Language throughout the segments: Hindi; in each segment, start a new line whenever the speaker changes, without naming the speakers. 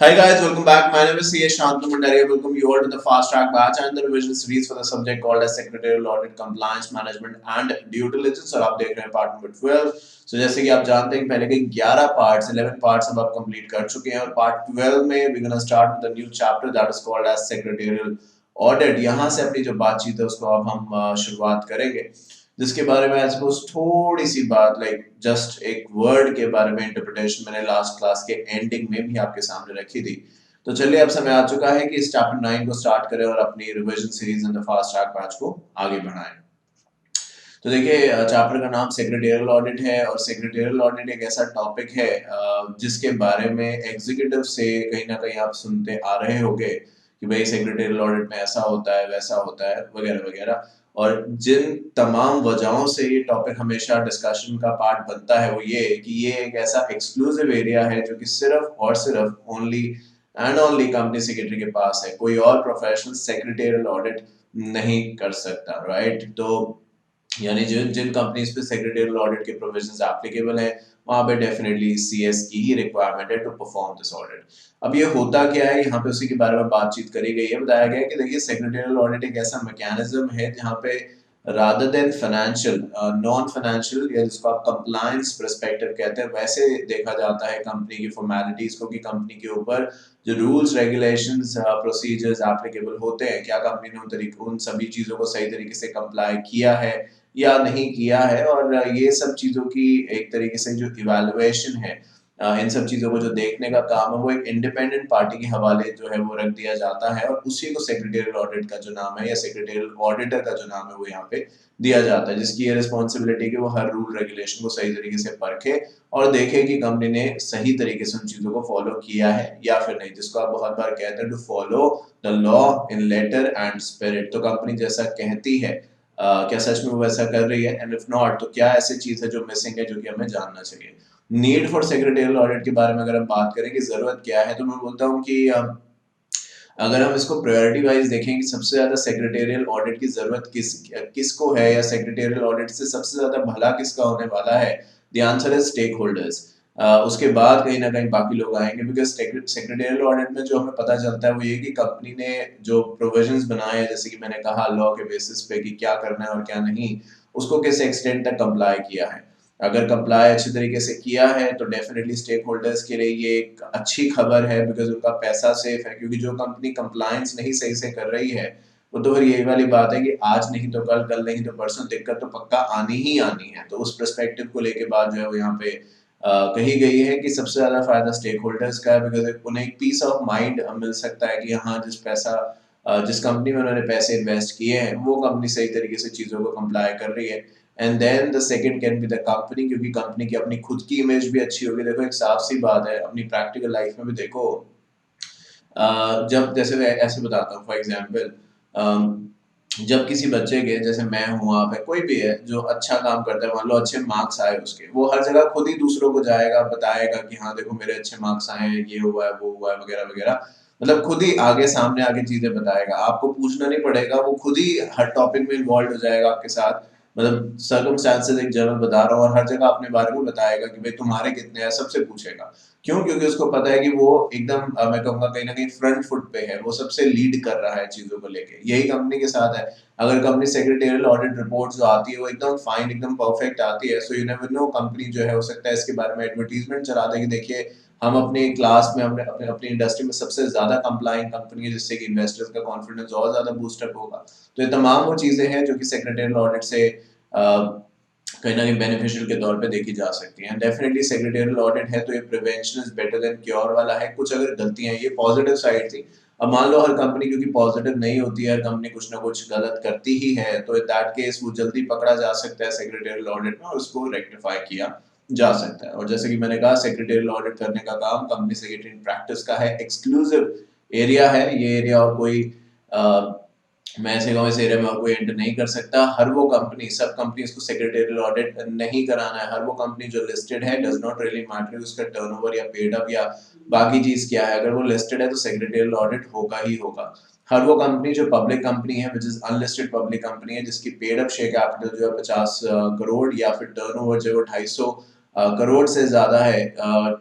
Hi guys, welcome back. My name is C.S. Shantanu Mandari. I welcome you all to the Fast Track Batch and the revision series for the subject called as Secretarial Audit, Compliance Management and Due Diligence. और आप देख रहे हैं पार्ट नंबर 12. So जैसे कि आप जानते हैं पहले के 11 पार्ट्स 11 पार्ट्स अब आप कंप्लीट कर चुके हैं और पार्ट 12 में we gonna start with the new chapter that is called as secretarial audit. यहाँ से अपनी जो बातचीत है उसको अब हम शुरुआत करेंगे, जिसके बारे में आई सपोज थोड़ी सी बात लाइक जस्ट एक वर्ड के बारे में इंटरप्रिटेशन मैंने लास्ट क्लास के एंडिंग में भी आपके सामने रखी थी. तो चलिए अब समय आ चुका है कि इस चैप्टर 9 को स्टार्ट करें और अपनी revision series in the fast track batch को आगे बढ़ाएं. तो देखिए चैप्टर का नाम सेक्रेटेरियल ऑडिट है और सेक्रेटेरियल ऑडिट एक ऐसा टॉपिक है जिसके बारे में एग्जीक्यूटिव से कहीं ना कहीं आप सुनते आ रहे होंगे कि भाई सेक्रेटेरियल ऑडिट में ऐसा होता है वैसा होता है वगैरह वगैरह. और जिन तमाम वजहों से ये टॉपिक हमेशा डिस्कशन का पार्ट बनता है वो ये कि ये एक ऐसा एक्सक्लूसिव एरिया है जो कि सिर्फ और सिर्फ only and only company secretary के पास है. कोई और प्रोफेशनल सेक्रेटेरियल ऑडिट नहीं कर सकता, राइट. तो यानी जिन जिन कंपनीज पे सेक्रेटेरियल ऑडिट के प्रोविजंस एप्लीकेबल है वहां पे डेफिनेटली सीएस की ही रिक्वायरमेंट है टू परफॉर्म दिस ऑडिट. अब ये होता क्या है, यहाँ पे उसी के बारे में बातचीत करी गई है. बताया गया है कि देखिए सेक्रेटेरियल ऑडिट एक ऐसा मैकेनिज्म है जहाँ पे rather than financial non financial या जिसको आप कंप्लायंस पर्सपेक्टिव कहते हैं वैसे देखा जाता है कंपनी की फॉर्मेलिटीज को कि कंपनी के ऊपर जो रूल्स रेगुलेशंस प्रोसीजर्स एप्लीकेबल होते हैं क्या कंपनी ने उन सभी चीजों को सही तरीके से कंप्लाई किया है या नहीं किया है. और ये सब चीजों की एक तरीके से जो इवैल्यूएशन है इन सब चीजों को जो देखने का काम है वो एक इंडिपेंडेंट पार्टी के हवाले जो है वो रख दिया जाता है और उसी को सेक्रेटेरियल ऑडिट का जो नाम है या सेक्रेटेरियल ऑडिटर का जो नाम है वो यहाँ पे दिया जाता है, जिसकी ये रिस्पॉन्सिबिलिटी कि वो हर रूल रेगुलेशन को सही तरीके से परखे और देखे कि कंपनी ने सही तरीके से उन चीजों को फॉलो किया है या फिर नहीं, जिसको आप बहुत बार कहते हैं to follow the law in letter and spirit. तो कंपनी जैसा कहती है क्या सच में वो वैसा कर रही है, एंड इफ नॉट तो क्या ऐसी चीज है जो मिसिंग है जो कि हमें जानना चाहिए. नीड फॉर सेक्रेटेरियल ऑडिट के बारे में अगर हम बात करें कि जरूरत क्या है तो मैं बोलता हूँ कि अगर हम इसको प्रायोरिटी वाइज देखें कि सबसे ज्यादा सेक्रेटेरियल ऑडिट की जरूरत किसको है या सेक्रेटेरियल ऑडिट से सबसे ज्यादा भला किसका होने वाला है, the answer is stakeholders. उसके बाद कहीं ना कहीं बाकी लोग आएंगे बिकॉज सेक्रेटेरियल ऑडिट में जो हमें पता चलता है वो ये कि कंपनी ने जो प्रोविजंस बनाए हैं जैसे कि मैंने कहा लॉ के बेसिस पे कि क्या करना है और क्या नहीं, उसको किस एक्सटेंट तक कंप्लाई किया है. अगर कंप्लाई अच्छे तरीके से किया है तो डेफिनेटली स्टेक होल्डर्स के लिए ये एक अच्छी खबर है बिकॉज उनका पैसा सेफ है. क्योंकि जो कंपनी कंप्लायंस नहीं सही से कर रही है वो तो फिर यही वाली बात है कि आज नहीं तो कल, कल नहीं तो परसों दिक्कत तो पक्का आनी ही आनी है. तो उस पर्सपेक्टिव को लेके बात जो है वो यहाँ पे कही गई है कि सबसे ज्यादा फायदा स्टेक होल्डर्स का है बिकॉज उन्हें एक पीस ऑफ माइंड मिल सकता है कि हाँ जिस कंपनी में उन्होंने पैसे इन्वेस्ट किए हैं वो कंपनी सही तरीके से चीजों को कंप्लाई कर रही है. And then the second can be the company, क्योंकि कंपनी की अपनी खुद की इमेज भी अच्छी होगी. देखो एक साफ सी बात है अपनी प्रैक्टिकल लाइफ में भी देखो, जब जैसे मैं ऐसे बताता हूँ फॉर एग्जांपल, जब किसी बच्चे के जैसे मैं हूँ आप है कोई भी है जो अच्छा काम करता है, मान लो अच्छे मार्क्स आए उसके, वो हर जगह खुद ही दूसरों को जाएगा बताएगा कि हाँ देखो मेरे अच्छे मार्क्स आए हैं, ये हुआ है वो हुआ है वगैरह वगैरह. मतलब खुद ही आगे सामने आगे चीजें बताएगा, आपको पूछना नहीं पड़ेगा, वो खुद ही हर टॉपिक में इन्वॉल्व हो जाएगा आपके साथ. मतलब सर्कमस्टांसेस एक जनरल बता रहा हूँ और हर जगह अपने बारे में बताएगा कि भाई तुम्हारे कितने हैं, सबसे पूछेगा. क्यों? क्योंकि उसको पता है कि वो एकदम मैं कहूंगा कहीं ना कहीं फ्रंट फुट पे है, वो सबसे लीड कर रहा है चीजों को लेके. यही कंपनी के साथ है. अगर कंपनी सेक्रेटेरियल ऑडिट रिपोर्ट जो आती है वो एकदम फाइन एकदम परफेक्ट आती है, so you never know company जो है हो सकता है इसके बारे में एडवर्टीजमेंट चला दे कि देखिए हम अपने क्लास में हमने अपने अपनी इंडस्ट्री में सबसे ज्यादा कंप्लाइंग कंपनी है, जिससे कि इन्वेस्टर्स का कॉन्फिडेंस और ज्यादा बूस्टअप होगा. तो ये तमाम वो चीजें हैं जो कि सेक्रेटेरियल ऑडिट से कहीं ना कहीं बेनिफिशियल के तौर पे देखी जा सकती है. डेफिनेटली सेक्रेटेरियल ऑडिट है तो ये prevention is better than cure वाला है. कुछ अगर गलतियां, ये पॉजिटिव साइड थी. अब मान लो हर कंपनी क्योंकि पॉजिटिव नहीं होती है, हर कंपनी कुछ ना कुछ गलत करती ही है, तो इन दैट केस वो जल्दी पकड़ा जा सकता है सेक्रेटेरियल ऑडिट में और उसको रेक्टिफाई किया जा सकता है. और जैसे कि मैंने कहा सेक्रेटेरियल ऑडिट करने का काम कंपनी सेक्रेटरी इन प्रैक्टिस का है, एक्सक्लूसिव एरिया है ये एरिया, और कोई मैं ऐसे कहूँ इस एरिया में और कोई एंटर नहीं कर सकता. हर वो कंपनी, सब कंपनीज को सेक्रेटेरियल ऑडिट नहीं कराना है. हर वो कंपनी जो लिस्टेड है, डज नॉट रियली मैटर उसका टर्नओवर या पेड अप या बाकी चीज क्या है, अगर वो लिस्टेड है तो सेक्रेटेरियल ऑडिट होगा ही होगा. हर वो कंपनी जो पब्लिक कंपनी है which is unlisted public company है, जिसकी पेड अप शेयर कैपिटल जो है 50 करोड़ या फिर टर्नओवर जो है 250 करोड़ से ज़्यादा है,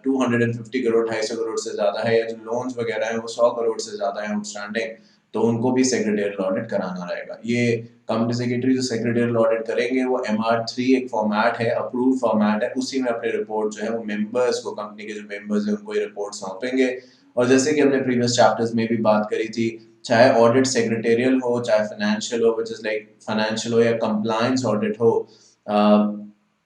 250 करोड़ 250 करोड़ से ज़्यादा है, या जो लोन्स वगैरह हैं वो 100 करोड़ से ज़्यादा है आउटस्टैंडिंग, तो उनको भी सेक्रेटरियल ऑडिट कराना रहेगा। ये कंपनी सेक्रेटरी जो सेक्रेटरियल ऑडिट करेंगे वो MR3 एक फॉर्मेट है, अप्रूव फॉर्मेट है, उसी में अपने रिपोर्ट जो है वो मेंबर्स को, कंपनी के जो मेंबर्स हैं उनको ये रिपोर्ट सौंपेंगे। और जैसे कि हमने प्रीवियस चैप्टर्स में भी बात करी थी, चाहे ऑडिट सेक्रेटेरियल हो, चाहे फाइनेंशियल हो, विच इज लाइक फाइनेंशियल हो, या कंप्लायंस ऑडिट हो,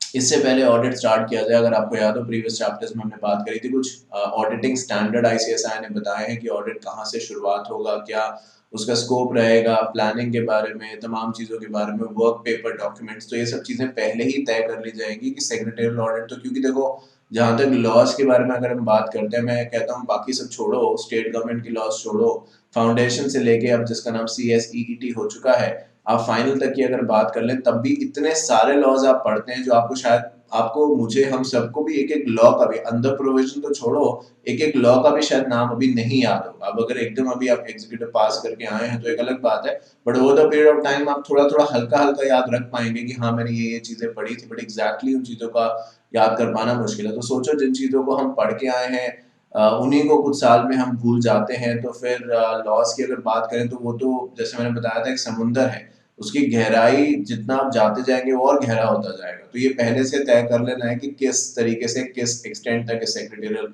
इससे पहले ऑडिट स्टार्ट किया जाए, अगर आपको याद हो प्रीवियस चैप्टर्स में हमने बात करी थी कुछ ऑडिटिंग स्टैंडर्ड ICSI ने बताए हैं कि ऑडिट कहाँ से शुरुआत होगा, क्या उसका स्कोप रहेगा, प्लानिंग के बारे में, तमाम चीज़ों के बारे में, वर्क पेपर, डॉक्यूमेंट्स, तो ये सब चीज़ें पहले ही तय कर ली जाएंगी कि सेक्रेटरियल ऑडिट, तो क्योंकि देखो जहाँ तक लॉज के बारे में अगर हम बात करते हैं, मैं कहता हूँ बाकी सब छोड़ो, स्टेट गवर्नमेंट की लॉज छोड़ो, फाउंडेशन से लेके अब जिसका नाम CSEET हो चुका है, आप फाइनल तक की अगर बात कर लें तब भी इतने सारे लॉज आप पढ़ते हैं जो आपको शायद, आपको, मुझे, हम सबको भी एक एक लॉ का भी, अंडर प्रोविजन तो छोड़ो, एक एक लॉ का भी शायद नाम अभी नहीं याद हो। अब अगर एकदम अभी आप एग्जीक्यूटिव पास करके आए हैं तो एक अलग बात है, but over the period of time आप थोड़ा थोड़ा हल्का हल्का याद रख पाएंगे कि हाँ मैंने ये चीजें पढ़ी थी, बट एग्जैक्टली उन चीजों का याद कर पाना मुश्किल है। तो सोचो जिन चीजों को हम पढ़ के आए हैं उन्हीं को कुछ साल में हम भूल जाते हैं, तो फिर लॉस की अगर बात करें तो वो तो जैसे मैंने बताया था एक समुंदर है, उसकी गहराई जितना आप जाते जाएंगे वो और गहरा होता जाएगा। तो ये पहले से तय कर लेना है कि किस तरीके से, किस एक्सटेंट तक सेक्रेटरियल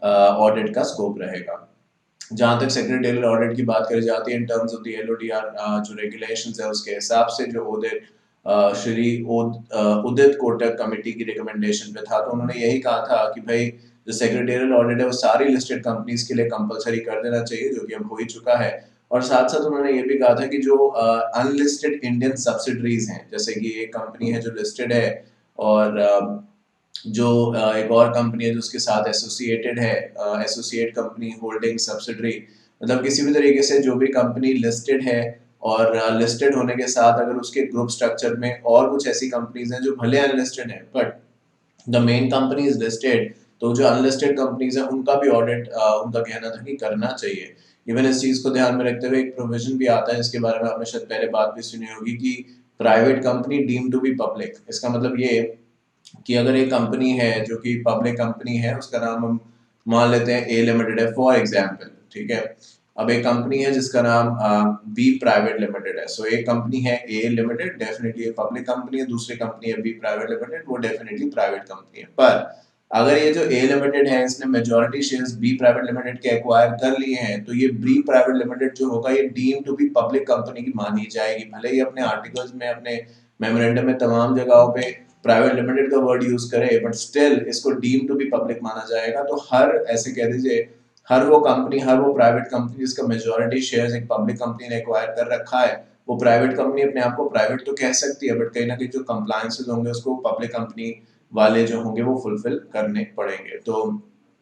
ऑडिट का स्कोप रहेगा। जहां तक सेक्रेटरियल ऑडिट की बात करी जाती है in terms of the LODR जो रेगुलेशंस है उसके हिसाब से, जो ऑडिट श्री उदित कोटक कमेटी की रिकमेंडेशन पे था, तो उन्होंने यही कहा था कि भाई जो सेक्रेटरियल ऑडिट है वो सारी लिस्टेड कंपनीज के लिए कंपलसरी कर देना चाहिए, जो कि अब हो ही चुका है। और साथ साथ उन्होंने ये भी कहा था कि जो अनलिस्टेड इंडियन सब्सिडरीज हैं, जैसे कि एक कंपनी है जो लिस्टेड है, और जो एक और कंपनी है जो उसके साथ एसोसिएटेड है, एसोसिएट कंपनी, होल्डिंग, सब्सिडरी, मतलब किसी भी तरीके से जो भी कंपनी लिस्टेड है, और लिस्टेड होने के साथ अगर उसके ग्रुप स्ट्रक्चर में और कुछ ऐसी कंपनीज हैं जो भले अनलिस्टेड है but the main company is listed, तो जो अनलिस्टेड कंपनीज है उनका भी ऑडिट उनका कहना था कि करना चाहिए। इवन इस चीज को ध्यान में रखते हुए एक प्रोविजन भी आता है जिसके बारे में आपने शायद पहले बात भी सुनी होगी कि private company deem to be public. इसका मतलब ये कि अगर एक कंपनी है जो कि पब्लिक कंपनी है, उसका नाम हम मान लेते हैं ए लिमिटेड है फॉर एग्जाम्पल, ठीक है। अब एक कंपनी है जिसका नाम बी प्राइवेट लिमिटेड है, सो एक कंपनी है A limited, definitely public company है, दूसरी कंपनी है बी प्राइवेट लिमिटेड, वो डेफिनेटली प्राइवेट कंपनी है। पर अगर ये जो ए लिमिटेड है इसने majority shares B private limited के एक्वायर कर लिए हैं, तो ये बी प्राइवेट लिमिटेड जो होगा ये deem to be public company की मानी जाएगी, भले ही अपने आर्टिकल्स में, अपने मेमोरेंडम में तमाम जगहों पे प्राइवेट लिमिटेड का वर्ड यूज करे, बट स्टिल इसको डीम टू बी पब्लिक माना जाएगा। तो हर, ऐसे कह दीजिए, हर वो कंपनी, हर वो प्राइवेट कंपनी जिसका मेजॉरिटी शेयर्स एक पब्लिक कंपनी ने एक्वायर कर रखा है, वो प्राइवेट कंपनी अपने आप को प्राइवेट तो कह सकती है, बट कहीं ना कहीं जो कंप्लायंसेस होंगे उसको पब्लिक कंपनी वाले जो होंगे वो फुलफिल करने पड़ेंगे। तो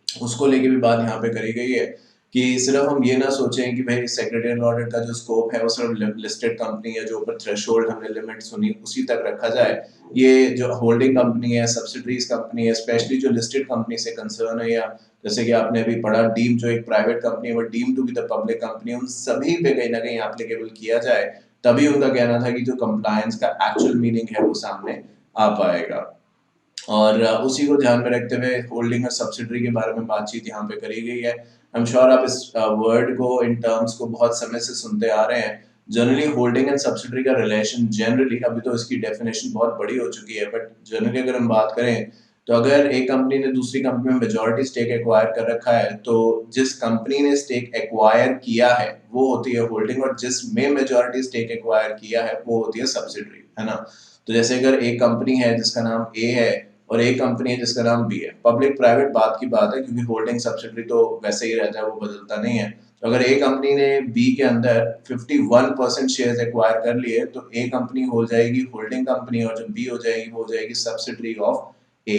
उसको लेके भी बात यहाँ पे करी गई है कि सिर्फ हम ये ना सोचें कि भाई सेक्रेटरियल ऑडिट का जो स्कोप है वो सिर्फ लिस्टेड कंपनी है, जो ऊपर थ्रेशोल्ड हमने लिमिट सुनी उसी तक रखा जाए। ये जो होल्डिंग कंपनी है, सब्सिडरीज कंपनी है, स्पेशली जो लिस्टेड कंपनी से कंसर्न है, या जैसे कि आपने अभी पढ़ा डीम जो एक प्राइवेट कंपनी है वो deem to be the public company, उन सभी पे कहीं ना कहीं एप्लीकेबल किया जाए, तभी उनका कहना था कि जो कंप्लायंस का एक्चुअल मीनिंग है वो सामने आ पाएगा। और उसी को ध्यान में रखते हुए होल्डिंग और सब्सिडरी के बारे में बातचीत यहाँ पे करी गई है। आई एम श्योर आप इस वर्ड को, इन टर्म्स को बहुत समय से सुनते आ रहे हैं। जनरली होल्डिंग एंड सब्सिडरी का रिलेशन, जनरली, अभी तो इसकी डेफिनेशन बहुत बड़ी हो चुकी है, बट जनरली अगर हम बात करें तो अगर एक कंपनी ने दूसरी कंपनी में मेजॉरिटी स्टेक एक्वायर कर रखा है, तो जिस कंपनी ने स्टेक एक्वायर किया है वो होती है होल्डिंग, और जिसमें मेजॉरिटी स्टेक एक्वायर किया है वो होती है सब्सिडरी, है ना। तो जैसे अगर एक कंपनी है जिसका नाम ए है और एक कंपनी है जिसका नाम बी है, पब्लिक प्राइवेट बात की बात है क्योंकि होल्डिंग सब्सिडरी तो वैसे ही रहता है, वो बदलता नहीं है। तो अगर ए कंपनी ने बी के अंदर 51% शेयर्स एक्वायर कर लिए, तो ए कंपनी हो जाएगी होल्डिंग कंपनी, और जो बी हो जाएगी वो हो जाएगी सब्सिडरी ऑफ ए,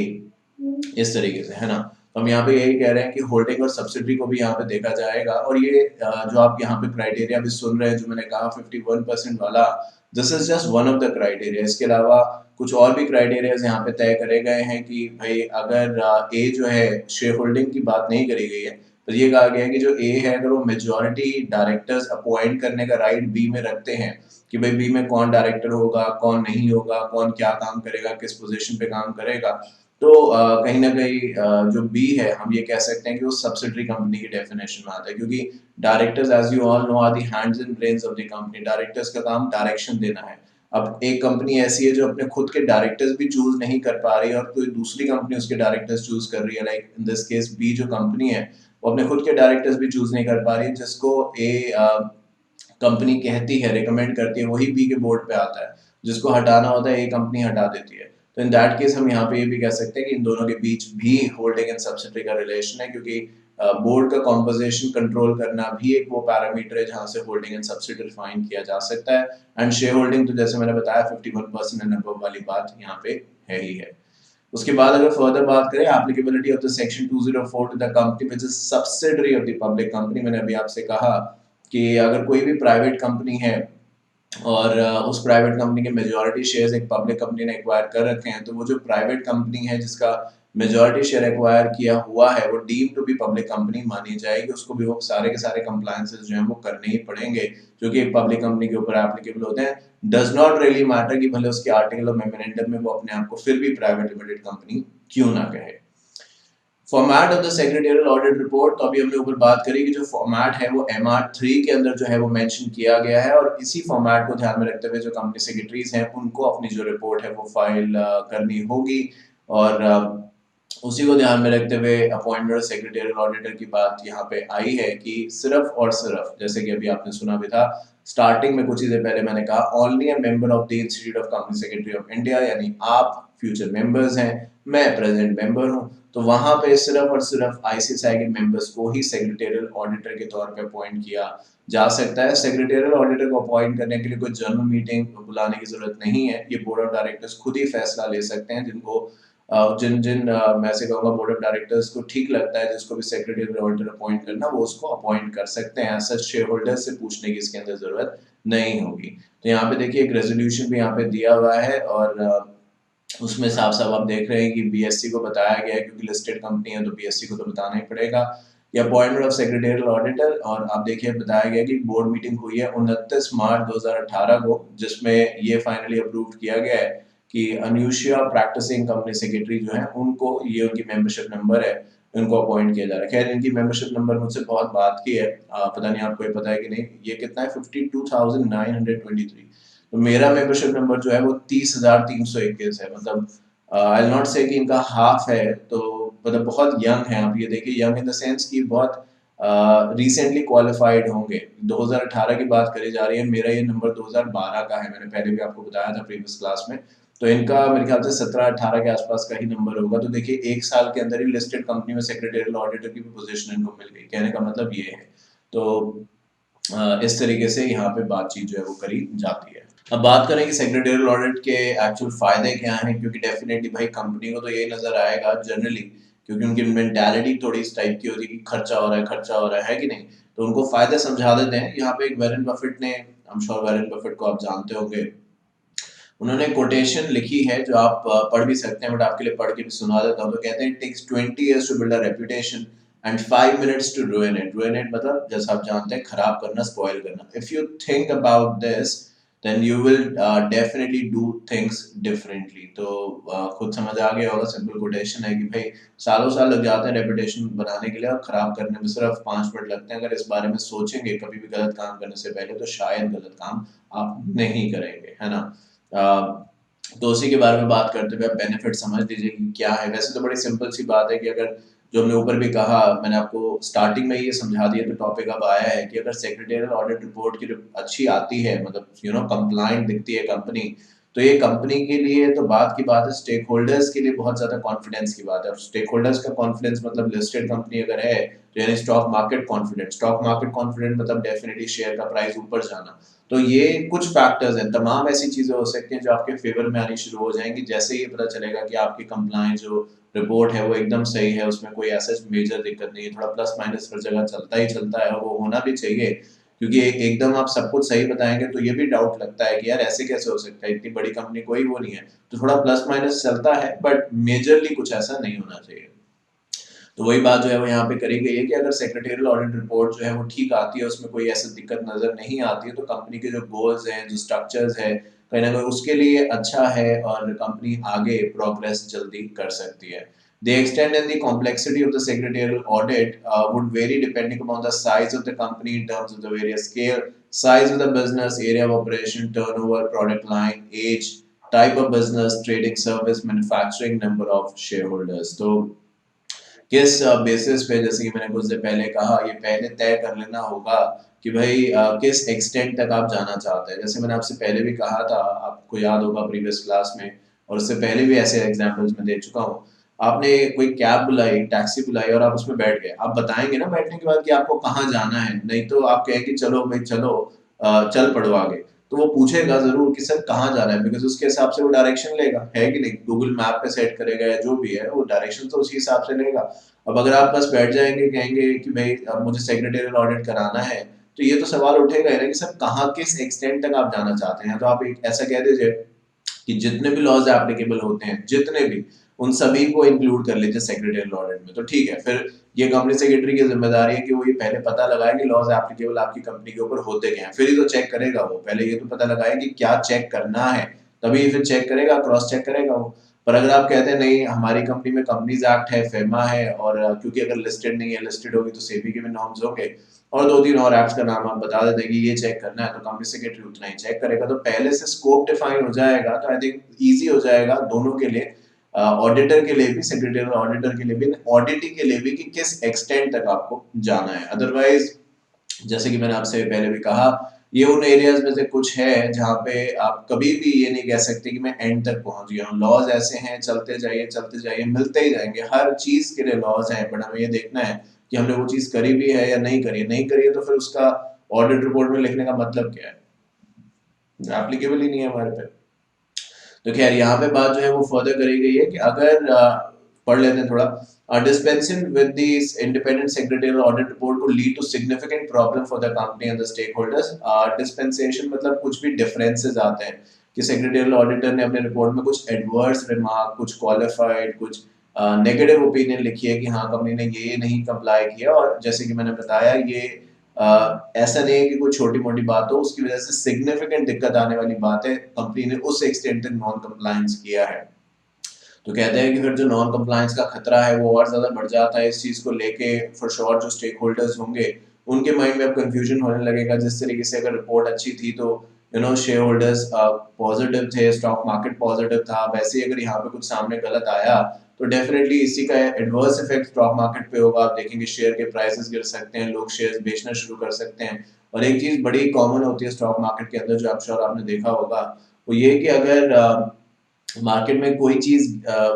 इस तरीके से, है ना। तो हम यहाँ पे यही कह रहे हैं कि होल्डिंग और सब्सिडरी को भी यहाँ पे देखा जाएगा। और ये जो आप यहाँ पे क्राइटेरिया भी सुन रहे हैं, जो मैंने कहा 51% वाला, this is just one of the criteria. इसके अलावा कुछ और भी क्राइटेरियाज यहाँ पे तय करे गए हैं कि भाई अगर ए जो है, शेयर होल्डिंग की बात नहीं करी गई है, तो ये कहा गया है कि जो ए है अगर वो मेजॉरिटी डायरेक्टर्स अपॉइंट करने का राइट बी में रखते हैं, कि भाई बी में कौन डायरेक्टर होगा, कौन नहीं होगा, कौन क्या काम करेगा, किस पोजीशन पे काम करेगा, तो कहीं ना कहीं जो बी है हम ये कह सकते हैं कि वो सब्सिडरी कंपनी की डेफिनेशन में आता है, क्योंकि directors as you all know are the hands and brains of the company. Directors का काम डायरेक्शन देना है। अब एक कंपनी ऐसी है जो अपने खुद के डायरेक्टर्स भी चूज नहीं कर पा रही है और कोई दूसरी कंपनी उसके डायरेक्टर्स चूज कर रही है, like in this case B जो कंपनी है वो अपने खुद के डायरेक्टर्स भी चूज नहीं कर पा रही है, जिसको ए कंपनी कहती है, रिकमेंड करती है, वही बी के बोर्ड पे आता है। जिसको हटाना होता है ए कंपनी हटा देती है। तो इन दैट केस हम यहाँ पे ये भी कह सकते हैं कि इन दोनों के बीच भी होल्डिंग एंड सब्सिडरी का रिलेशन है, क्योंकि बोर्ड का कॉम्पोजिशन कंट्रोल करना भी एक वो पैरामीटर है जहाँ से होल्डिंग एंड सब्सिडरी फाइन किया जा सकता है। एंड शेयर होल्डिंग तो जैसे मैंने बताया 51% एंड अबव वाली बात यहाँ पे है ही है। उसके बाद अगर फर्दर बात करें applicability of the section 204 to the company which is subsidiary of the public company, मैंने अभी आपसे कहा कि अगर कोई भी प्राइवेट कंपनी है और उस प्राइवेट कंपनी के मेजॉरिटी शेयर्स एक पब्लिक कंपनी ने एक्वायर कर रखे हैं, तो वो जो प्राइवेट कंपनी है जिसका मेजॉरिटी शेयर एक्वायर किया हुआ है वो deem to be public company मानी जाएगी। उसको भी वो सारे के सारे कंप्लायंसेस जो हैं वो करने ही पड़ेंगे जो कि एक पब्लिक कंपनी के ऊपर एप्लीकेबल होते हैं। डज नॉट रियली मैटर कि भले उसके आर्टिकल और मेमोरेंडम में वो अपने आप को फिर भी प्राइवेट लिमिटेड कंपनी क्यों ना कहे। Format of the secretarial audit report, तो अभी हमने ऊपर बात करी कि जो फॉर्मेट है वो MR3 के अंदर जो है वो मेंशन किया गया है और इसी फॉर्मेट को ध्यान में रखते हुए जो कंपनी सेक्रेटरीज हैं उनको अपनी जो रिपोर्ट है वो फाइल करनी होगी। और उसी को ध्यान में रखते हुए अपॉइंटमेंट सेक्रेटरियल ऑडिटर की बात यहाँ पे आई है कि सिर्फ और सिर्फ, जैसे कि अभी आपने सुना भी था स्टार्टिंग में कुछ चीजें पहले मैंने कहा, only a member of the institute of company secretary of India, यानी आप फ्यूचर मेंबर्स हैं, मैं प्रेजेंट मेंबर हूँ, तो वहां पे सिर्फ और सिर्फ ICSI के मेंबर्स को ही सेक्रेटरियल ऑडिटर के तौर पे अपॉइंट किया जा सकता है। सेक्रेटरियल ऑडिटर को अपॉइंट करने के लिए कोई जनरल मीटिंग बुलाने की जरूरत नहीं है, ये बोर्ड ऑफ डायरेक्टर्स खुद ही फैसला ले सकते हैं। जिनको जिन जिन मैं से कहूँगा बोर्ड ऑफ डायरेक्टर्स को ठीक लगता है जिसको भी सेक्रेटरियल ऑडिटर अपॉइंट करना, वो उसको अपॉइंट कर सकते हैं। सच शेयर होल्डर से पूछने की इसके अंदर जरूरत नहीं होगी। तो यहाँ पे देखिए एक रेजोल्यूशन भी यहाँ पे दिया हुआ है और उसमें साफ साफ आप देख रहे हैं कि BSC को बताया गया है, क्योंकि लिस्टेड कंपनी है तो BSC को तो बताना ही पड़ेगा। ये अपॉइंटमेंट ऑफ सेक्रेटरियल ऑडिटर, और आप देखिए बताया गया कि बोर्ड मीटिंग हुई है 29 मार्च 2018 को, जिसमें ये फाइनली अप्रूव किया गया है कि अनुष्या प्रैक्टिसिंग कंपनी सेक्रेटरी जो है उनको, ये उनकी मेंबरशिप नंबर है, उनको अपॉइंट किया जा रहा है। खैर इनकी मेंबरशिप नंबर मुझसे बहुत बात की है, पता नहीं आपको ये पता है कि नहीं, ये कितना है 52,923। तो मेरा मेंबरशिप नंबर जो है वो 30,321 है। मतलब आई नॉट से कि इनका हाफ है, तो मतलब बहुत यंग है। आप ये देखिए यंग इन द सेंस कि बहुत रिसेंटली क्वालिफाइड होंगे। 2018 की बात करी जा रही है, मेरा ये नंबर 2012 का है, मैंने पहले भी आपको बताया था प्रीवियस क्लास में। तो इनका मेरे ख्याल से 17-18 के आसपास का ही नंबर होगा। तो देखिए एक साल के अंदर ही लिस्टेड कंपनी में सेक्रेटरियल ऑडिटर की पोजीशन इनको मिल गई। कहने का मतलब ये है। तो इस तरीके से यहाँ पे बातचीत जो है वो करी जाती है। अब बात करें कि सेक्रेटरियल ऑडिट के एक्चुअल फायदे क्या हैं, क्योंकि डेफिनेटली भाई कंपनी को तो यही नजर आएगा जनरली, क्योंकि उनकी मेंटालिटी थोड़ी इस टाइप की होती है कि खर्चा हो रहा है, खर्चा हो रहा है कि नहीं। तो उनको फायदे समझा देते हैं। यहाँ पे एक वॉरेन बफेट ने, I am sure Warren Buffett को आप जानते होंगे, उन्होंने कोटेशन लिखी है जो आप पढ़ भी सकते हैं, बट आपके लिए पढ़ के भी सुना देता हूँ। तो कहते हैं it takes 20 years to build a reputation and 5 minutes to ruin it। ruin it मतलब जैसा आप जानते हैं खराब करना, स्पॉइल करना। If you think about this then you will definitely do things differently. तो खुद समझ आ गया होगा, सिंपल कोटेशन है कि भाई सालों साल लग जाते हैं रेपुटेशन बनाने के लिए और खराब करने में सिर्फ 5 मिनट लगते हैं। अगर इस बारे में सोचेंगे कभी भी गलत काम करने से पहले, तो शायद गलत काम आप नहीं करेंगे, है ना। तो उसी के बारे में बात करते हुए आप बेनिफिट समझ लीजिए कि क्या है। वैसे तो बड़ी सिंपल सी बात है कि अगर, जो हमने ऊपर भी कहा, मैंने आपको स्टार्टिंग में ये समझा दिया, तो टॉपिक अब आया है कि अगर सेक्रेटरियल ऑडिट रिपोर्ट की अच्छी आती है, मतलब कंप्लाइंट दिखती है कंपनी, तो ये कंपनी के लिए तो बात की बात है, स्टेक होल्डर्स के लिए बहुत ज्यादा कॉन्फिडेंस की बात है। और स्टेक होल्डर्स का कॉन्फिडेंस मतलब लिस्टेड कंपनी अगर है तो यानी stock market confident. Stock market confident मतलब डेफिनेटली शेयर का प्राइस ऊपर जाना। तो ये कुछ फैक्टर्स हैं, तमाम ऐसी चीजें हो सकती हैं जो आपके फेवर में आनी शुरू हो जाएंगी जैसे ये पता चलेगा कि आपकी कंप्लाइंस जो रिपोर्ट है वो एकदम सही है, उसमें कोई ऐसा मेजर दिक्कत नहीं है। थोड़ा प्लस माइनस हर जगह चलता ही चलता है और वो होना भी चाहिए, क्योंकि एकदम आप सब कुछ सही बताएंगे तो ये भी डाउट लगता है कि यार ऐसे कैसे हो सकता है, इतनी बड़ी कंपनी कोई वो नहीं है। तो थोड़ा प्लस माइनस चलता है, बट मेजरली कुछ ऐसा नहीं होना चाहिए। तो वही बात जो है वो यहाँ पे करी गई है कि अगर सेक्रेटरियल ऑडिट रिपोर्ट जो है वो ठीक आती है, उसमें कोई ऐसी दिक्कत नजर नहीं आती है, तो कंपनी के जो गोल्स हैं, जो स्ट्रक्चर्स है, कहीं ना कहीं उसके लिए अच्छा है और कंपनी आगे प्रोग्रेस जल्दी कर सकती है. The extent and the complexity of the secretarial audit would vary depending upon the size of the company in terms of the various scale, size of the business, area of operation, turnover, product line, age, type of business, trading service, manufacturing, number of shareholders. तो किस बेसिस पे, जैसे कि मैंने कुछ देर पहले कहा, ये पहले तय कर लेना होगा कि भाई किस एक्सटेंट तक आप जाना चाहते हैं. जैसे मैंने आपसे पहले भी कहा था, आपको याद होगा प्रीवियस क्लास में, और उससे पहले भी ऐसे एग्जांपल्स में दे चुका हूँ. आपने कोई कैब बुलाई, टैक्सी बुलाई और आप उसमें बैठ गए. आप बताएंगे ना बैठने के बाद कि आपको कहाँ जाना है, नहीं तो आप कहें कि चलो भाई चलो, चल पड़ो आगे. तो वो पूछेगा जरूर कि सर कहाँ जाना है, बिकॉज उसके हिसाब से वो डायरेक्शन लेगा, है कि नहीं. गूगल मैप पे सेट करेगा या जो भी है, वो डायरेक्शन तो उसी हिसाब से लेगा. अब अगर आप बस बैठ जाएंगे, कहेंगे कि भाई अब मुझे सेक्रेटरियल ऑडिट कराना है, तो ये तो सवाल उठेगा ही ना कि सर कहाँ, किस एक्सटेंट तक आप जाना चाहते हैं. तो आप एक ऐसा कह दीजिए कि जितने भी लॉज एप्लीकेबल होते हैं, जितने भी, उन सभी को इंक्लूड कर लीजिए सेक्रेटरियल ऑडिट में. तो ठीक है, फिर ये कंपनी सेक्रेटरी की जिम्मेदारी है कि वो ये पहले पता लगाए कि लॉज एप्लीकेबल आपकी कंपनी के ऊपर होते क्या हैं, फिर ही तो चेक करेगा. वो पहले ये तो पता लगाए कि क्या चेक करना है, तभी फिर चेक करेगा, क्रॉस चेक करेगा वो. पर अगर आप कहते हैं नहीं, हमारी कंपनी में कंपनीज एक्ट है, फेमा है, और क्योंकि अगर लिस्टेड नहीं है, लिस्टेड होगी तो सेबी के भी नॉर्म्स होंगे, और दो तीन और एक्ट्स का नाम आप बता देते हैं कि ये चेक करना है, तो कंपनी सेक्रेटरी उतना ही चेक करेगा. तो पहले से स्कोप डिफाइन हो जाएगा, तो आई थिंक इजी हो जाएगा दोनों के लिए, ऑडिटर के लिए भी, सेक्रेटरी ऑडिटर के लिए भी, ऑडिटिंग के लिए भी, कि किस एक्सटेंट तक आपको जाना है. अदरवाइज जैसे कि मैंने आपसे पहले भी कहा, ये उन एरियाज में से कुछ है जहाँ पे आप कभी भी ये नहीं कह सकते कि मैं एंड तक पहुंच गया हूँ. लॉज ऐसे हैं, चलते जाइए, मिलते ही जाएंगे. हर चीज के लिए लॉज हैं, बट हमें ये देखना है कि हमने वो चीज करी भी है या नहीं करी है. नहीं करी है तो फिर उसका ऑडिट रिपोर्ट में लिखने का मतलब क्या है, एप्लीकेबल ही नहीं है हमारे पे. तो खैर यहाँ पे बात जो है वो फर्दर करी गई है कि अगर पढ़ लेते हैं थोड़ा. Dispensing with these independent secretarial audit report could lead to significant problem for the company and the stakeholders. Dispensation मतलब कुछ भी differences आते हैं कि secretarial auditor ने अपने रिपोर्ट में कुछ adverse remark, कुछ qualified, कुछ नेगेटिव ओपिनियन लिखी है कि हाँ कंपनी ने ये नहीं कंप्लाई किया, और जैसे कि मैंने बताया ये ऐसा नहीं है कि कोई छोटी मोटी बात हो, उसकी वजह से सिग्निफिकेंट दिक्कत आने वाली बात है, कंपनी ने उस एक्सटेंट तक नॉन कंप्लायंस किया है. तो कहते हैं कि फिर जो नॉन कंप्लायंस का खतरा है वो और ज्यादा बढ़ जाता है. इस चीज को लेके फॉर श्योर जो स्टेक होल्डर्स होंगे उनके माइंड में अब कंफ्यूजन होने लगेगा. जिस तरीके से अगर रिपोर्ट अच्छी थी तो शेयर होल्डर्स पॉजिटिव थे, स्टॉक मार्केट पॉजिटिव था, वैसे ही अगर यहाँ पे कुछ सामने गलत आया तो डेफिनेटली इसी का एडवर्स इफेक्ट स्टॉक मार्केट पे होगा. आप देखेंगे शेयर के प्राइसेस गिर सकते हैं, लोग शेयर्स बेचना शुरू कर सकते हैं. और एक चीज बड़ी कॉमन होती है स्टॉक मार्केट के अंदर, जो आप श्योर आपने देखा होगा, वो ये कि अगर मार्केट में कोई चीज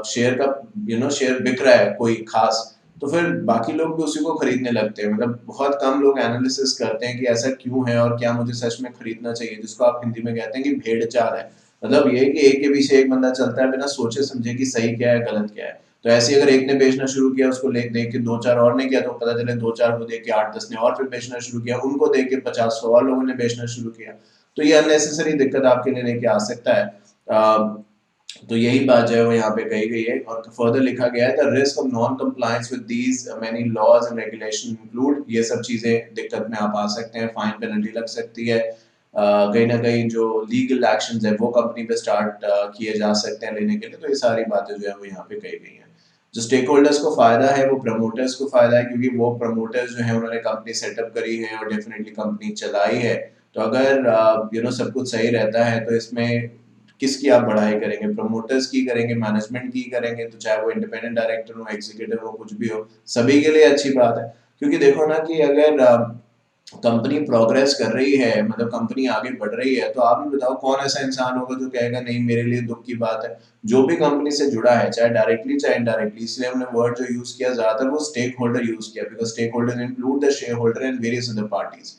शेयर का शेयर बिक रहा है कोई खास, तो फिर बाकी लोग भी उसी को खरीदने लगते हैं. मतलब बहुत कम लोग एनालिसिस करते हैं कि ऐसा क्यों है और क्या मुझे सच में खरीदना चाहिए, जिसको आप हिंदी में कहते हैं कि भेड़ चाल है. मतलब ये कि एक के पीछे एक बंदा चलता है बिना सोचे समझे कि सही क्या है गलत क्या है. तो ऐसे अगर एक ने बेचना शुरू किया, उसको देख के दो चार और ने किया, तो पता चले दो चार को देख के 8-10 ने और फिर बेचना शुरू किया, उनको देख के 50-100 और लोगों ने बेचना शुरू किया. तो ये अननेसेसरी दिक्कत आपके लिए लेके आ सकता है. तो यही बात जो है वो यहाँ पे कही गई है. और फर्दर लिखा गया है, the risk of non compliance with these many laws and regulation include, ये सब चीजें दिक्कत में आप आ सकते हैं, फाइन पेनल्टी लग सकती है. कहीं ना कहीं जो लीगल एक्शंस है वो कंपनी पे स्टार्ट किए जा सकते हैं लेने के लिए. तो ये सारी बातें जो है वो यहाँ पे कही गई हैं. जो स्टेक होल्डर्स को फायदा है वो प्रमोटर्स को फायदा है, क्योंकि वो प्रमोटर्स जो है उन्होंने कंपनी सेटअप करी है और डेफिनेटली कंपनी चलाई है. तो अगर सब कुछ सही रहता है तो इसमें किसकी आप बढ़ाई करेंगे, प्रमोटर्स की करेंगे, मैनेजमेंट की करेंगे, तो चाहे वो इंडिपेंडेंट डायरेक्टर हो, एग्जीक्यूटिव हो, कुछ भी हो, सभी के लिए अच्छी बात है. क्योंकि देखो ना कि अगर कंपनी प्रोग्रेस कर रही है, मतलब कंपनी आगे बढ़ रही है, तो आप ही बताओ कौन ऐसा इंसान होगा जो कहेगा नहीं मेरे लिए दुख की बात है. जो भी कंपनी से जुड़ा है, चाहे डायरेक्टली चाहे इनडायरेक्टली, इसलिए हमने वर्ड जो यूज किया ज्यादातर वो स्टेक होल्डर यूज किया, because stakeholder include the shareholder and various other parties.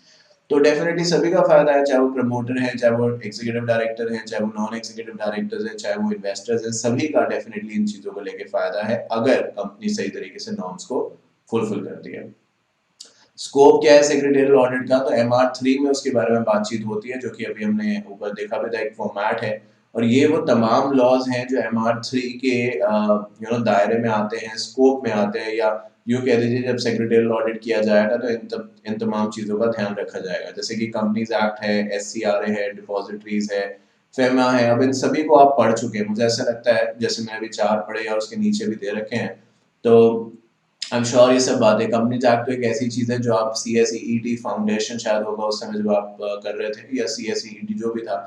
तो डेफिनेटली सभी का फायदा है, चाहे वो प्रमोटर है, चाहे वो एग्जीक्यूटिव डायरेक्टर है, चाहे वो नॉन एग्जीक्यूटिव डायरेक्टर्स है, चाहे वो इन्वेस्टर्स है, सभी का डेफिनेटली इन चीजों को लेके फायदा है अगर कंपनी सही तरीके से नॉर्म्स को फुलफिल करती है. स्कोप क्या है सेक्रेटरियल ऑडिट का, तो MR3 में उसके बारे में बातचीत होती है, जो कि अभी हमने ऊपर देखा भी था, एक फॉर्मेट है. और ये वो तमाम लॉज हैं जो MR3 के दायरे में आते हैं, स्कोप में आते हैं, या यूँ कह लीजिए जब सेक्रेटरियल ऑडिट किया जाएगा तो इन तमाम चीज़ों का ध्यान रखा जाएगा। जैसे कि कंपनीज एक्ट है, SCRA है, डिपॉजिटरीज है, फेमा है। अब इन सभी को आप पढ़ चुके हैं, मुझे ऐसा लगता है, जैसे मैंने अभी 4 पढ़े और उसके नीचे भी दे रखे हैं। तो आई एम श्योर ये सब बातें, कंपनीज एक्ट तो एक ऐसी चीज़ है जो आप CSEET फाउंडेशन शायद होगा उस समय जब आप कर रहे थे, या CSEET जो भी था,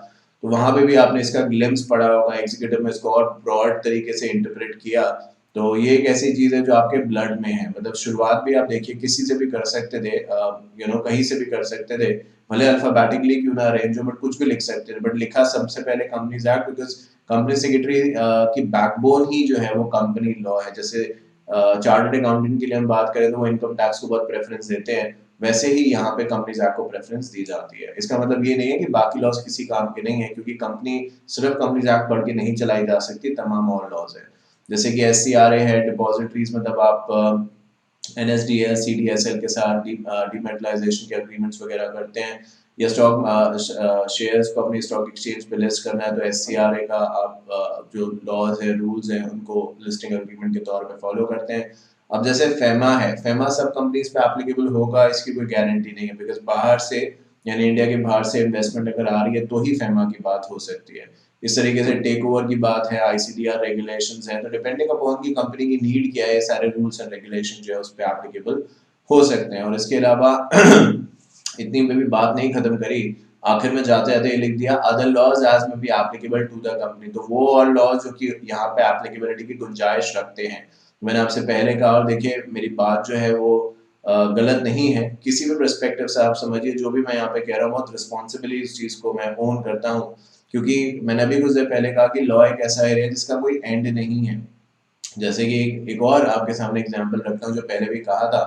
तो वहाँ पे भी आपने इसका ग्लिम्स पढ़ा होगा, एग्जीक्यूटिव में इसको और ब्रॉड तरीके से इंटरप्रेट किया। तो ये एक ऐसी चीज़ है जो आपके ब्लड में है, मतलब शुरुआत भी आप देखिए किसी से भी कर सकते थे, कहीं से भी कर सकते थे, भले अल्फाबेटिकली क्यों ना अरेंज हो, बट कुछ भी लिख सकते थे, बट लिखा सबसे पहले companies act, because company secretary की बैकबोन ही जो है वो कंपनी लॉ है। जैसे चार्टर्ड अकाउंटेंट के लिए हम बात करें तो वो इनकम टैक्स को बहुत प्रेफरेंस देते हैं, वैसे ही यहाँ पे कंपनीज एक्ट को प्रेफरेंस दी जाती है। इसका मतलब ये नहीं है कि बाकी लॉज किसी काम के नहीं है, क्योंकि कंपनी सिर्फ कंपनीज एक्ट पढ़ के नहीं चलाई जा सकती, तमाम और लॉज है। जैसे कि SCRA है, डिपॉजिटरीज, मतलब आप NSDL, CDSL के साथ डीमेटलाइजेशन के अग्रीमेंट्स वगैरह करते हैं, या स्टॉक शेयर्स को अपनी स्टॉक एक्सचेंज पे लिस्ट करना है तो SCRA का आप जो लॉज है, रूल्स हैं, उनको लिस्टिंग अग्रीमेंट के तौर पे फॉलो करते हैं। अब जैसे फेमा है, फेमा सब कंपनीज पे एप्लीकेबल होगा इसकी कोई गारंटी नहीं है, बिकॉज बाहर से, यानी इंडिया के बाहर से इन्वेस्टमेंट अगर आ रही है तो ही फेमा की बात हो सकती है। इस तरीके से टेक ओवर की बात है, ICDR रेगुलेशंस है, तो डिपेंडिंग अपॉन की कंपनी की नीड क्या है, सारे रूल्स एंड रेगुलेशन जो है उस पर एप्लीकेबल हो सकते हैं। और इसके अलावा इतनी में भी बात नहीं खत्म करी, आखिर में जाते जाते ये लिख दिया अदर लॉज एज में be applicable to the company, तो वो और लॉज जो कि यहाँ पे एप्लीकेबिलिटी की गुंजाइश रखते हैं। मैंने आपसे पहले कहा, और देखिए मेरी बात जो है वो गलत नहीं है किसी भी पर्सपेक्टिव से, आप समझिए जो भी मैं यहाँ पे कह रहा हूँ बहुत रिस्पॉन्सिबली इस चीज़ को मैं ओन करता हूँ, क्योंकि मैंने अभी कुछ देर पहले कहा कि लॉ एक ऐसा एरिया है जिसका कोई एंड नहीं है। जैसे कि एक और आपके सामने एग्जांपल रखता हूँ, जो पहले भी कहा था,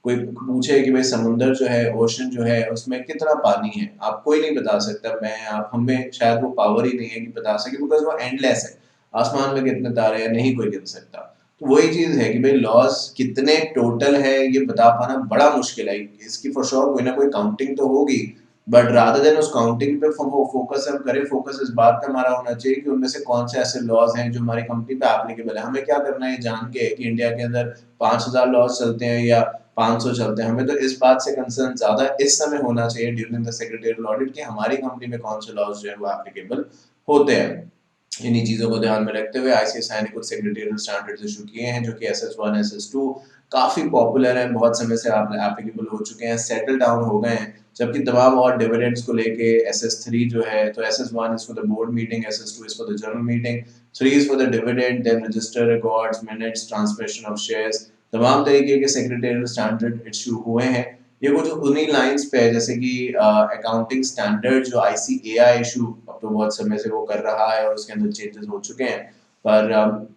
कोई पूछे कि भाई समुंदर जो है, ओशन जो है, उसमें कितना पानी है, आप कोई नहीं बता सकता, मैं आप हमें शायद वो पावर ही नहीं है कि बता सके, बिकॉज वो एंडलेस है। आसमान में कितने तारे हैं नहीं कोई गिन सकता। तो वही चीज है कि भाई लॉस कितने टोटल है ये बता पाना बड़ा मुश्किल है। इसकी फॉर श्योर कोई ना कोई काउंटिंग तो होगी, बट रादर देन उस काउंटिंग पे फोकस हम करें, फोकस इस बात पे हमारा होना चाहिए कि उनमें से कौन से ऐसे लॉज हैं जो हमारी कंपनी पे एप्लीकेबल है। हमें क्या करना है जान के कि इंडिया के अंदर 5,000 लॉज चलते हैं या 500 चलते हैं, हमें तो इस बात से कंसर्न ज्यादा इस समय होना चाहिए ड्यूरिंग द सेक्रेटरियल ऑडिट कि हमारी कंपनी में कौन से लॉज जो है वो एप्लीकेबल होते हैं। इन्हीं चीज़ों को ध्यान में रखते हुए ICSI ने कुछ सेक्रेटरियल स्टैंडर्ड्स इशू किए हैं, जो कि SS1 SS2 काफ़ी पॉपुलर हैं, बहुत समय से आप एप्लीकेबल हो चुके हैं, सेटल डाउन हो गए हैं। जबकि तमाम और डिविडेंड्स को लेके SS3 जो है, तो SS1 is for the board meeting, SS2 is for the general meeting, 3 is for the dividend, then register records, minutes, transmission of shares, तमाम तरीके के सेक्रेटरियल स्टैंडर्ड इशू हुए हैं। ये कुछ उन्हीं लाइंस पे है, जैसे कि अकाउंटिंग स्टैंडर्ड जो ICAI इशू अब तो बहुत समय से वो कर रहा है और उसके अंदर चेंजेस हो चुके हैं, पर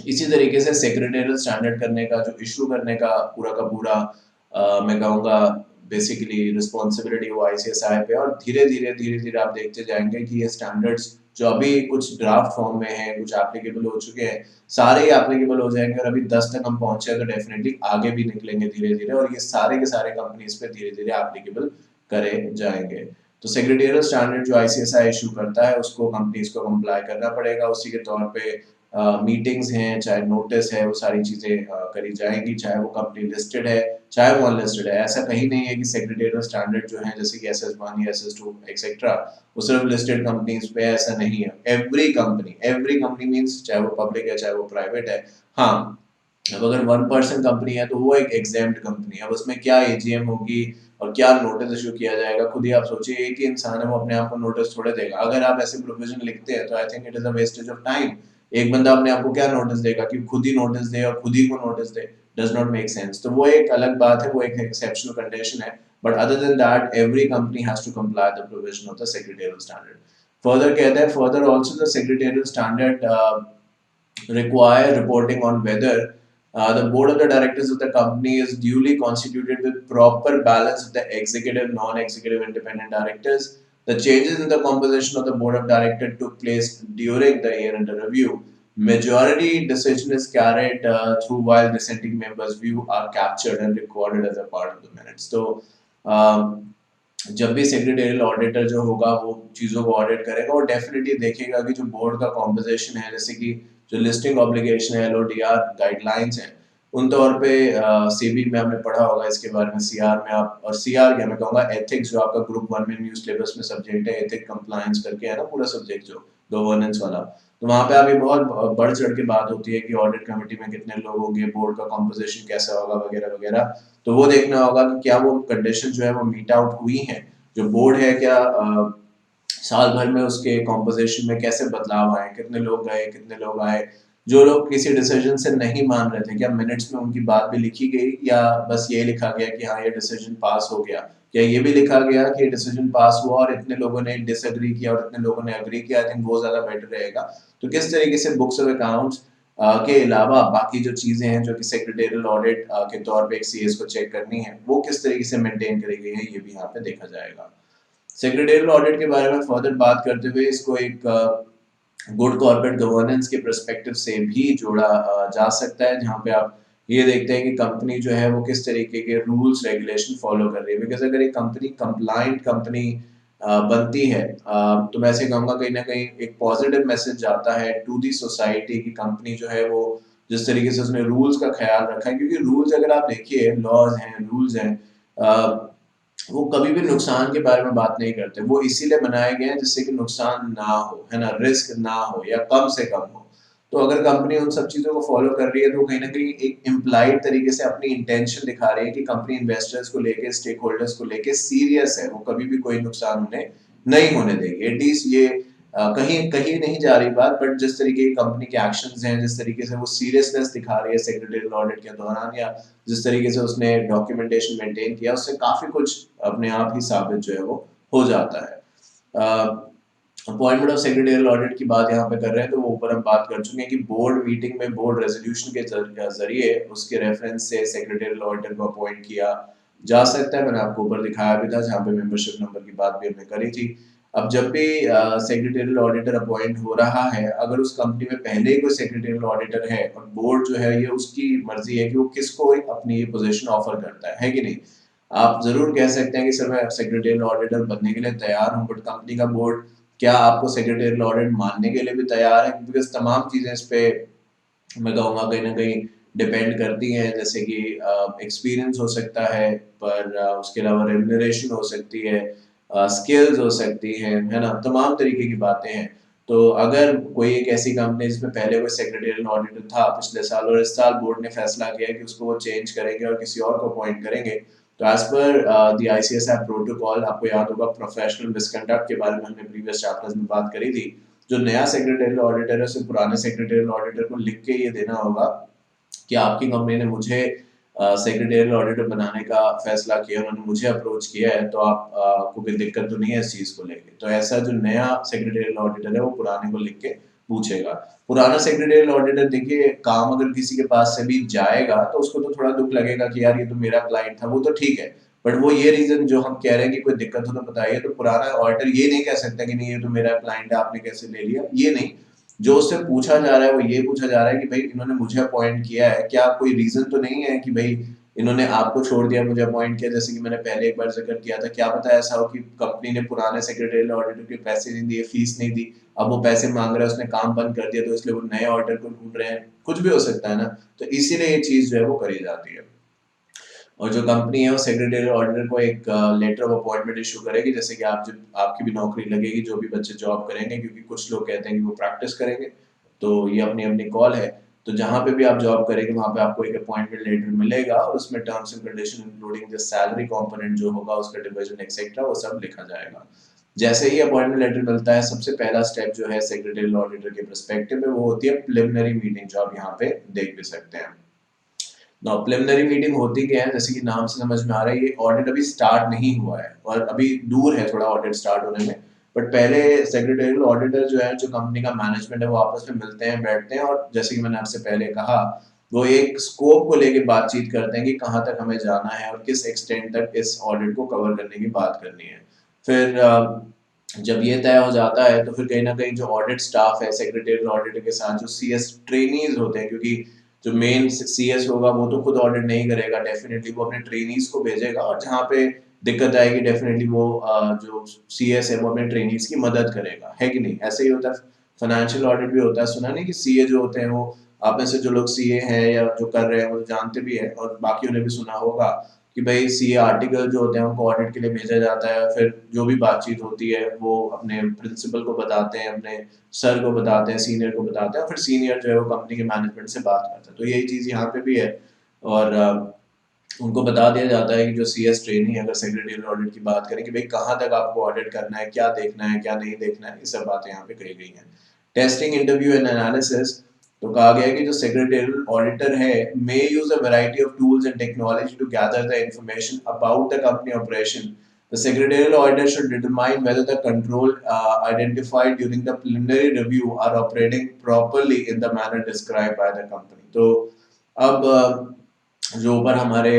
इसी तरीके से सेक्रेटरियल स्टैंडर्ड करने का, जो इशू करने का पूरा मैं कहूँगा बेसिकली रिस्पॉन्सिबिलिटी वो ICSI पे, और धीरे धीरे आप देखते जाएंगे कि ये स्टैंडर्ड्स जो अभी कुछ ड्राफ्ट फॉर्म में है, कुछ एप्लीकेबल हो चुके हैं, सारे ही एप्लीकेबल हो जाएंगे, और अभी 10 तक हम पहुंचे हैं तो डेफिनेटली आगे भी निकलेंगे धीरे धीरे, और ये सारे के सारे कंपनीज पे धीरे धीरे एप्लीकेबल करे जाएंगे। तो सेक्रेटरियल स्टैंडर्ड जो ICSI इशू करता है उसको कंपनीज को कंप्लाई करना पड़ेगा, उसी के तौर पे मीटिंग्स हैं, चाहे नोटिस है, वो सारी चीज़ें करी जाएंगी, चाहे वो कंपनी लिस्टेड है चाहे वो अनलिस्टेड है। ऐसा कहीं नहीं है कि सेक्रेटरियल स्टैंडर्ड जो है जैसे कि SS1 या SS2 एक्सेट्रा वो सिर्फ लिस्टेड कंपनीज पे, ऐसा नहीं है। एवरी कंपनी मीन्स चाहे वो पब्लिक है चाहे वो प्राइवेट है। हाँ, अब अगर 1% कंपनी है तो वो एक एग्जेम्प्ट कंपनी है, अब उसमें क्या AGM होगी और क्या नोटिस इशू किया जाएगा, खुद ही आप सोचिए, एक ही इंसान है वो अपने आप को नोटिस थोड़े देगा। अगर आप ऐसे प्रोविजन लिखते हैं तो I think it is a wastage of time. एक बंदा अपने आप को क्या नोटिस देगा कि खुद ही नोटिस दे और खुद ही को नोटिस दे, डज नॉट मेक सेंस। तो वो एक अलग बात है, वो एक एक्सेप्शनल कंडीशन है, but other than that every company has to comply the provision of the secretarial standard. Further कहते हैं, further also the secretarial standard require reporting on whether the board of the directors of the company is duly constituted with proper balance of the executive, non-executive, independent directors. The changes in the composition of the board of directors took place during the year under review. Majority decision is carried through while dissenting members' view are captured and recorded as a part of the minutes. So, um, जब भी सेक्रेटरियल ऑडिटर जो होगा वो चीज़ों को ऑडिट करेगा, वो डेफिनेटली देखेगा कि जो बोर्ड का कॉम्पोजिशन है, जैसे कि जो लिस्टिंग ऑब्लिगेशन है, एलओडीआर गाइडलाइंस हैं, उन तौर पे सीबी में आपने पढ़ा होगा इसके बारे में, सीआर में आप, और सीआर क्या मैं कहूँगा, एथिक्स जो आपका ग्रुप 1 में न्यू सिलेबस में सब्जेक्ट है, एथिक कंप्लायंस करके है ना पूरा सब्जेक्ट जो गवर्नेंस वाला, तो वहाँ पे अभी बहुत बढ़ चढ़ के बात होती है कि ऑडिट कमेटी में कितने लोग होंगे, बोर्ड का कॉम्पोजिशन कैसा होगा वगैरह वगैरह। तो वो देखना होगा कि क्या वो कंडीशन जो है वो मीट आउट हुई हैं। जो बोर्ड है क्या साल भर में उसके कॉम्पोजिशन में कैसे बदलाव आए, कितने लोग गए, कितने लोग आए, जो लोग किसी डिसीजन से नहीं मान रहे थे, क्या मिनट्स में उनकी बात भी लिखी गई, या बस ये लिखा गया कि हाँ ये डिसीजन पास हो गया, या ये भी लिखा गया कि ये डिसीजन पास हुआ और इतने लोगों ने डिसएग्री किया और इतने लोगों ने एग्री किया। आई थिंक वो ज्यादा बेटर रहेगा। तो किस तरीके से बुक्स ऑफ अकाउंट्स के अलावा बाकी जो चीजें हैं जो कि सेक्रेटरियल ऑडिट के तौर पे एक सीएस को चेक करनी है, वो किस तरीके से मेंटेन करी गई है, ये भी यहाँ पे देखा जाएगा। सेक्रेटरियल ऑडिट के बारे में फर्दर बात करते हुए इसको एक गुड कॉर्पोरेट गवर्नेंस के पर्सपेक्टिव से भी जोड़ा जा सकता है, जहाँ पे आप ये देखते हैं कि कंपनी जो है वो किस तरीके के रूल्स रेगुलेशन फॉलो कर रही है। बिकॉज अगर एक कंपनी कंप्लाइंट कंपनी बनती है, तो मैं ऐसे कहूँगा कहीं ना कहीं एक पॉजिटिव मैसेज जाता है टू दी सोसाइटी की कंपनी जो है वो जिस तरीके से उसने रूल्स का ख्याल रखा है। क्योंकि रूल्स अगर आप देखिए, लॉज हैं, रूल्स हैं, वो कभी भी नुकसान के बारे में बात नहीं करते। वो इसीलिए बनाए गए हैं जिससे कि नुकसान ना हो, है ना, रिस्क ना हो या कम से कम हो। तो अगर कंपनी उन सब चीजों को फॉलो कर रही है तो कहीं ना कहीं एक इम्प्लाइड तरीके से अपनी इंटेंशन दिखा रही है कि कंपनी इन्वेस्टर्स को लेके, स्टेक होल्डर्स को लेके सीरियस है, वो कभी भी कोई नुकसान उन्हें नहीं होने देगी। एटलीस्ट ये कहीं कहीं नहीं जा रही बात, बट जिस तरीके की कंपनी के एक्शंस हैं, जिस तरीके से वो सीरियसनेस दिखा रही है सेक्रेटरियल ऑडिट के दौरान, या जिस तरीके से उसने डॉक्यूमेंटेशन मेंटेन किया, उससे काफी कुछ अपने आप ही साबित जो है वो हो जाता है। अपॉइंटमेंट ऑफ सेक्रेटरियल ऑडिट की बात यहाँ पे कर रहे हैं, तो वो ऊपर हम बात कर चुके हैं कि बोर्ड मीटिंग में बोर्ड रेजोल्यूशन के जरिए उसके रेफरेंस से सेक्रेटरियल ऑडिटर को अपॉइंट किया जा सकता है। मैंने आपको ऊपर दिखाया भी था जहाँ पे मेंबरशिप नंबर की बात भी हमने करी थी। अब जब भी सेक्रेटरियल ऑडिटर अपॉइंट हो रहा है, अगर उस कंपनी में पहले ही कोई सेक्रेटरियल ऑडिटर है और बोर्ड जो है ये उसकी मर्जी है कि वो किसको अपनी ये पोजीशन ऑफर करता है कि नहीं। आप जरूर कह सकते हैं कि सर मैं सेक्रेटरियल ऑडिटर बनने के लिए तैयार हूँ, बट कंपनी का बोर्ड क्या आपको सेक्रेटरियल ऑडिट मानने के लिए भी तैयार है? बिकॉज तमाम चीजें इस पे मैं कहूँगा कहीं ना कहीं डिपेंड करती हैं। जैसे कि एक्सपीरियंस हो सकता है, पर उसके अलावा रेम्यूनरेशन हो सकती है, स्किल्स हो सकती हैं, है ना, तमाम तरीके की बातें हैं। तो अगर कोई एक ऐसी कंपनी जिसमें पहले कोई सेक्रेटरियल ऑडिटर था पिछले साल, और इस साल बोर्ड ने फैसला किया है कि उसको वो चेंज करेंगे और किसी और को अपॉइंट करेंगे, तो as per the ICSI protocol, आपको याद होगा प्रोफेशनल मिसकंडक्ट के बारे में हमने प्रीवियस चैप्टर्स में बात करी थी, जो नया सेक्रेटरियल ऑडिटर है उसे पुराने सेक्रेटरियल ऑडिटर को लिख के ये देना होगा कि आपकी कंपनी ने मुझे सेक्रेटरियल ऑडिटर बनाने का फैसला किया, उन्होंने मुझे अप्रोच किया है, तो आपको कोई दिक्कत तो नहीं है इस चीज को लेके। तो ऐसा जो नया सेक्रेटरियल ऑडिटर है वो पुराने को लिख के पूछेगा। पुराना सेक्रेटरियल ऑडिटर देखिए, काम अगर किसी के पास से भी जाएगा तो उसको तो थोड़ा दुख लगेगा कि यार ये तो मेरा क्लाइंट था, वो तो ठीक है, बट वो ये रीजन जो हम कह रहे हैं कि कोई दिक्कत हो तो बताइए, तो पुराना ऑडिटर ये नहीं कह सकता कि नहीं ये तो मेरा क्लाइंट है, आपने कैसे ले लिया, ये नहीं। जो उससे पूछा जा रहा है वो ये पूछा जा रहा है कि भाई इन्होंने मुझे अपॉइंट किया है, क्या कोई रीजन तो नहीं है कि भाई इन्होंने आपको छोड़ दिया, मुझे अपॉइंट किया। जैसे कि मैंने पहले एक बार जिक्र किया था, क्या पता ऐसा हो कि कंपनी ने पुराने सेक्रेटरियल ऑडिटर के पैसे नहीं दिए, फीस नहीं दी, अब वो पैसे मांग रहा है, उसने काम बंद कर दिया, तो इसलिए वो नए ऑडिटर को ढूंढ रहे हैं, कुछ भी हो सकता है ना। तो इसीलिए ये चीज जो है वो करी जाती है। और जो कंपनी है वो सेक्रेटरियल ऑडिटर को एक लेटर ऑफ अपॉइंटमेंट इशू करेगी, जैसे कि आप जब आपकी भी नौकरी लगेगी, जो भी बच्चे जॉब करेंगे, क्योंकि कुछ लोग कहते हैं कि वो प्रैक्टिस करेंगे, तो ये अपनी अपनी कॉल है। तो जहाँ पे भी आप जॉब करेंगे वहाँ पे आपको एक अपॉइंटमेंट लेटर मिलेगा और उसमें terms and condition including the salary component जो होगा, उसका डिवीजन एक्सेट्रा, वो सब लिखा जाएगा। जैसे ही अपॉइंटमेंट लेटर मिलता है, सबसे पहला स्टेप जो है सेक्रेटरियल ऑडिटर के पर्सपेक्टिव में वो होती है प्रिलिमिनरी मीटिंग, जो आप यहाँ पे देख भी सकते हैं। नाउ प्रिलिमिनरी मीटिंग होती क्या है, जैसे कि नाम से समझ में आ रहा है, ये ऑडिट अभी स्टार्ट नहीं हुआ है और अभी दूर है थोड़ा ऑडिट स्टार्ट होने में। बट पहले सेक्रेटरियल ऑडिटर जो है, जो कंपनी का मैनेजमेंट है, वो आपस में मिलते हैं, बैठते हैं, और जैसे कि मैंने आपसे पहले कहा, वो एक स्कोप को लेके बातचीत करते हैं कि कहाँ तक हमें जाना है और किस एक्सटेंट तक इस ऑडिट को कवर करने की बात करनी है। फिर जब ये तय हो जाता है तो फिर कहीं ना कहीं जो ऑडिट स्टाफ है सेक्रेटरियल ऑडिटर के साथ, जो सीएस ट्रेनीज होते हैं, क्योंकि जो मेन सीएस होगा वो तो खुद ऑडिट नहीं करेगा, डेफिनेटली वो अपने ट्रेनीज को भेजेगा, और जहाँ पे दिक्कत आएगी डेफिनेटली वो जो CS है वो अपने ट्रेनिंग्स की मदद करेगा, है कि नहीं? ऐसे ही होता है, फाइनेंशियल ऑडिट भी होता है। सुना नहीं कि CA जो होते हैं वो, आप में से जो लोग CA हैं या जो कर रहे हैं वो जानते भी हैं और बाकियों ने भी सुना होगा कि भाई CA आर्टिकल जो होते हैं उनको ऑडिट के लिए भेजा जाता है, फिर जो भी बातचीत होती है वो अपने प्रिंसिपल को बताते हैं, अपने सर को बताते हैं, सीनियर को बताते हैं, और फिर सीनियर जो है वो कंपनी के मैनेजमेंट से बात करता है। तो यही चीज़ यहाँ पे भी है, और उनको बता दिया जाता है कि जो CS ट्रेनी है, अगर सेक्रेटरियल ऑडिट की बात करें कि भाई कहाँ तक आपको ऑडिट करना है, क्या देखना है, क्या नहीं देखना है, ये सब बातें यहाँ पे कही गई हैं। टेस्टिंग, इंटरव्यू एंड एनालिसिस, तो कहा गया है कि जो सेक्रेटरियल ऑडिटर है may use a variety of tools and technology to gather the information about the company operation. The secretarial auditor should determine whether the control identified during the preliminary review are operating properly in the manner described by the company. तो अब जो ऊपर हमारे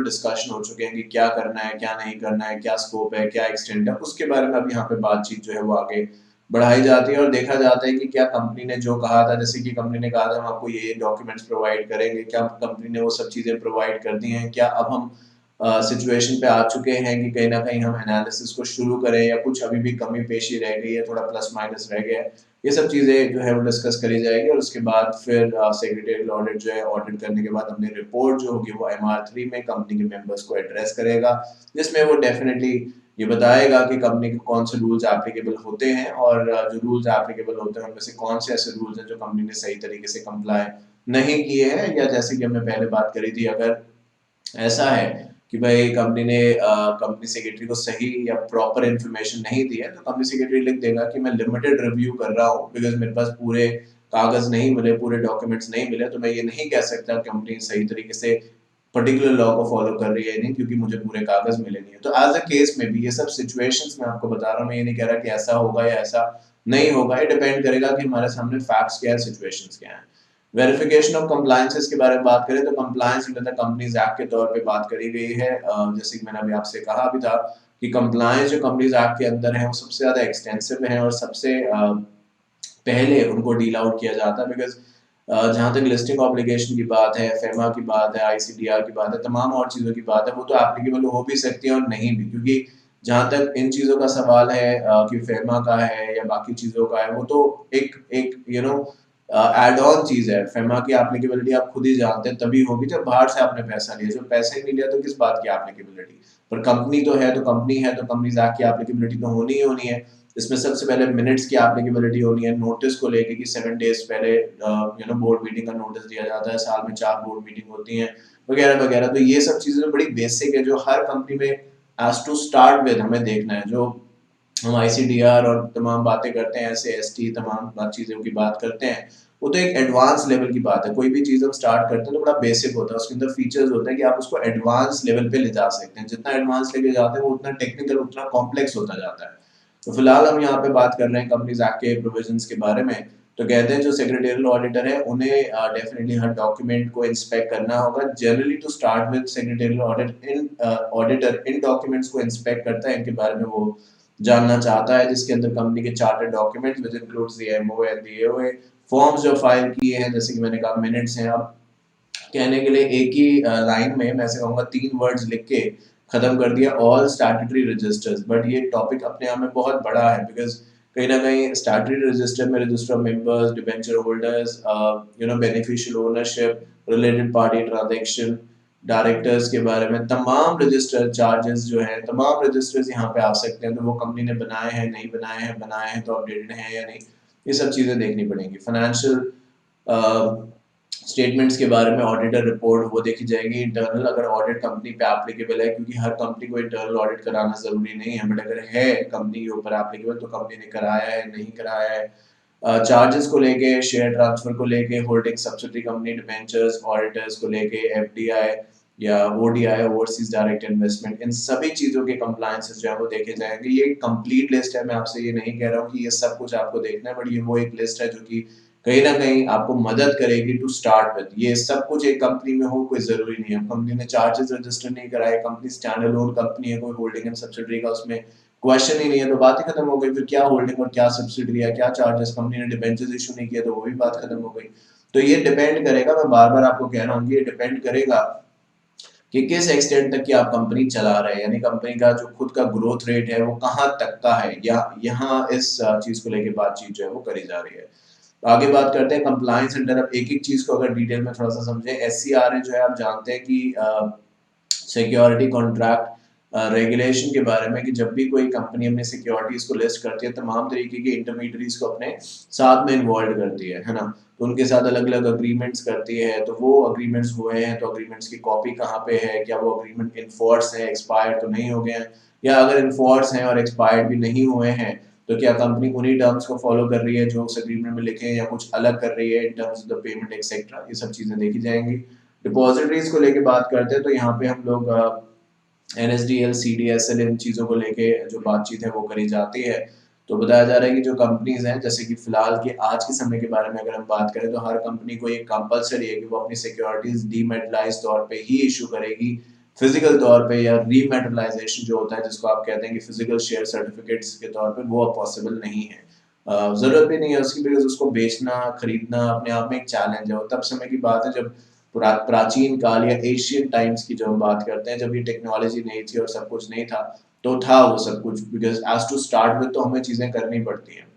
डिस्कशन हो चुके हैं कि क्या करना है, क्या नहीं करना है, क्या स्कोप है, क्या एक्सटेंड है, उसके बारे में अब यहाँ पे बातचीत जो है वो आगे बढ़ाई जाती है और देखा जाता है कि क्या कंपनी ने जो कहा था, जैसे कि कंपनी ने कहा था हम आपको ये डॉक्यूमेंट्स प्रोवाइड करेंगे, क्या कंपनी ने वो सब चीज़ें प्रोवाइड कर दी हैं, क्या अब हम सिचुएशन पे आ चुके हैं कि कहीं ना कहीं हम एनालिसिस को शुरू करें या कुछ अभी भी कमी पेशी रह गई है, थोड़ा प्लस माइनस रह गया है। ये सब चीज़ें जो है वो डिस्कस करी जाएगी और उसके बाद फिर सेक्रेटरियल ऑडिट जो है, ऑडिट करने के बाद अपनी रिपोर्ट जो होगी वो MR3 में कंपनी के मेंबर्स को एड्रेस करेगा, जिसमें वो डेफिनेटली ये बताएगा कि कंपनी के कौन से रूल्स एप्लीकेबल होते हैं और जो रूल्स एप्लीकेबल होते हैं उनमें से कौन से ऐसे रूल्स हैं जो कंपनी ने सही तरीके से कंप्लाई नहीं किए हैं, या जैसे कि हमने पहले बात करी थी, अगर ऐसा है कि भाई कंपनी ने कंपनी सेक्रेटरी को सही या प्रॉपर इन्फॉर्मेशन नहीं दी है, तो कंपनी सेक्रेटरी लिख देगा कि मैं लिमिटेड रिव्यू कर रहा हूँ बिकॉज मेरे पास पूरे कागज नहीं मिले, पूरे डॉक्यूमेंट्स नहीं मिले, तो मैं ये नहीं कह सकता कंपनी सही तरीके से पर्टिकुलर लॉ को फॉलो कर रही है नहीं, क्योंकि मुझे पूरे कागज मिले नहीं है। तो एज अ केस में भी ये सब सिचुएशंस मैं आपको बता रहा हूँ, मैं ये नहीं कह रहा कि ऐसा होगा या ऐसा नहीं होगा, ये डिपेंड करेगा कि हमारे सामने फैक्ट्स क्या है, सिचुएशंस क्या है। वेरिफिकेशन ऑफ कंप्लायंसेस के बारे में बात करें तो compliance under the companies act के तौर पे बात करी गई है। जैसे कि मैंने अभी आपसे कहा भी था कि कंप्लायंस जो कंपनीज एक्ट के अंदर है वो सबसे ज़्यादा एक्सटेंसिव है और सबसे पहले उनको डील आउट किया जाता है, बिकॉज जहाँ तक लिस्टिंग ऑब्लिगेशन की बात है, फेमा की बात है, ICDR की बात है, तमाम और चीज़ों की बात है, वो तो एप्लीकेबल हो भी सकती है और नहीं भी, क्योंकि जहाँ तक इन चीज़ों का सवाल है कि फेमा का है या बाकी चीज़ों का है, वो तो एक एक एड ऑन चीज़ है। फेमा की एप्लीकेबिलिटी आप खुद ही जानते हैं तभी होगी जब बाहर से आपने पैसा लिया, जब पैसा ही नहीं लिया तो किस बात की एप्लीकेबिलिटी। पर कंपनी तो है तो कंपनी है, तो कंपनीज एक्ट की एप्लीकेबिलिटी तो होनी ही होनी है। इसमें सबसे पहले मिनट्स की एप्लीकेबिलिटी होनी है, नोटिस को लेके कि 7 डेज पहले बोर्ड मीटिंग का नोटिस दिया जाता है, साल में 4 बोर्ड मीटिंग होती हैं वगैरह वगैरह। तो ये सब चीज़ें बड़ी बेसिक है जो हर कंपनी में एज टू स्टार्ट विद हमें देखना है। जो हम ICDR और तमाम बातें करते हैं, ऐसे ST तमाम चीज़ों की बात करते हैं, वो तो एक एडवांस लेवल की बात है। कोई भी चीज़ हम स्टार्ट करते हैं तो बड़ा बेसिक होता है, उसके अंदर फीचर्स होते हैं कि आप उसको एडवांस लेवल पे ले जा सकते हैं। जितना एडवांस लेके जाते हैं वो उतना टेक्निकल, उतना कॉम्प्लेक्स होता जाता है। तो फिलहाल हम यहाँ पे बात कर रहे हैं कंपनीज एक्ट के प्रोविजंस के बारे में। तो कहते हैं जो सेक्रेटरियल ऑडिटर है उन्हें डेफिनेटली हर डॉक्यूमेंट को इंस्पेक्ट करना होगा। Generally to start with secretarial auditor इन डॉक्यूमेंट्स को इंस्पेक्ट करता है, इनके बारे में वो जानना चाहता है, जिसके अंदर कंपनी के chartered documents which includes the MOA and the AOA, forms जो फाइल किए हैं, जैसे कि मैंने कहा मिनट्स हैं। अब कहने के लिए एक ही लाइन में मैं ऐसे कहूँगा 3 वर्ड्स लिख के खत्म कर दिया, ऑल स्टैट्यूटरी रजिस्टर्स। बट ये टॉपिक अपने आप में बहुत बड़ा है, बिकॉज कहीं ना कहीं स्टैट्यूटरी रजिस्टर में register of members, debenture holders, beneficial ownership, related party transaction, directors के बारे में तमाम रजिस्टर, चार्जेस जो हैं, तमाम रजिस्टर्स यहाँ पे आ सकते हैं। तो वो कंपनी ने बनाए हैं, नहीं बनाए हैं तो अपडेटेड हैं या नहीं, ये सब चीज़ें देखनी पड़ेंगी। फाइनेंशियल स्टेटमेंट्स के बारे में ऑडिटर रिपोर्ट वो देखी जाएगी। इंटरनल, अगर ऑडिट कंपनी पे एप्लीकेबल है, क्योंकि हर कंपनी को इंटरनल ऑडिट कराना जरूरी नहीं है, बट अगर है कंपनी के ऊपर एप्लीकेबल तो कंपनी ने कराया है, नहीं कराया है। चार्जेस को लेके, शेयर ट्रांसफर को लेके, holding subsidy company, debentures, auditors को लेके, FDI या ODI, ओवरसीज डायरेक्ट इन्वेस्टमेंट, इन सभी चीज़ों के कंप्लायंसेस जो है वो देखे जाएंगे। ये कंप्लीट लिस्ट है, मैं आपसे ये नहीं कह रहा हूँ कि ये सब कुछ आपको देखना है, बट ये वो एक लिस्ट है जो कि कहीं ना कहीं आपको मदद करेगी टू स्टार्ट विद। ये सब कुछ एक कंपनी में हो कोई जरूरी नहीं है। कंपनी ने चार्जेस रजिस्टर नहीं कराए, कंपनी स्टैंड अलोन कंपनी है, कोई होल्डिंग एंड सब्सिडरी का उसमें क्वेश्चन ही नहीं है, तो बात ही खत्म हो गई। फिर क्या होल्डिंग और क्या सब्सिडरी है, क्या चार्जेस, कंपनी ने डिबेंचर्स इशू नहीं किया तो वो भी बात खत्म हो गई। तो ये डिपेंड करेगा, मैं बार बार आपको कह रहा हूँ, ये डिपेंड करेगा कि किस एक्सटेंट तक की आप कंपनी चला रहे हैं, यानी कंपनी का जो खुद का ग्रोथ रेट है वो कहाँ तक का है, या यहाँ इस चीज को लेके बातचीत जो है वो करी जा रही है। तो आगे बात करते हैं कंप्लायंस अंडर। अब एक एक चीज को अगर डिटेल में थोड़ा सा समझे, SCRA जो है आप जानते हैं कि सिक्योरिटी कॉन्ट्रैक्ट रेगुलेशन के बारे में, कि जब भी कोई कंपनी अपने सिक्योरिटीज को लिस्ट करती है तमाम तरीके के इंटरमीडियरीज को अपने साथ में इन्वॉल्व करती है ना, तो उनके साथ अलग अलग अग्रीमेंट्स करती है। तो वो अग्रीमेंट्स हुए हैं तो अग्रीमेंट्स की कॉपी कहाँ पे है, क्या वो अग्रीमेंट इन्फोर्स है, एक्सपायर तो नहीं हो गए हैं, या अगर इन्फोर्स हैं और एक्सपायर्ड भी नहीं हुए हैं तो क्या कंपनी उन्हीं टर्म्स को फॉलो कर रही है जो उस एग्रीमेंट में लिखे हैं, या कुछ अलग कर रही है in terms of the payment etcetera, ये सब चीजें देखी जाएंगी। डिपॉजिटरीज को लेके बात करते हैं तो यहाँ पे हम लोग NSDL, CDSL इन चीज़ों को लेके जो बातचीत है वो करी जाती है। तो बताया जा रहा है कि जो कंपनीज हैं, जैसे कि फिलहाल के आज के समय के बारे में अगर हम बात करें तो हर कंपनी को ये कंपलसरी है कि वो अपनी सिक्योरिटीज डीमेटलाइज तौर पे ही इशू करेगी, फिजिकल तौर पे, या रीमेटलाइजेशन जो होता है जिसको आप कहते हैं कि फिजिकल शेयर सर्टिफिकेट्स के तौर पे, वो अब पॉसिबल नहीं है। जरूरत भी नहीं है उसकी, बिकॉज उसको बेचना खरीदना अपने आप में एक चैलेंज है। वो तब समय की बात है जब प्राचीन काल या एशियन टाइम्स की जो हम बात करते हैं, जब ये टेक्नोलॉजी नहीं थी और सब कुछ नहीं था, तो था वो सब कुछ, because as to start with तो हमें चीजें करनी पड़ती हैं।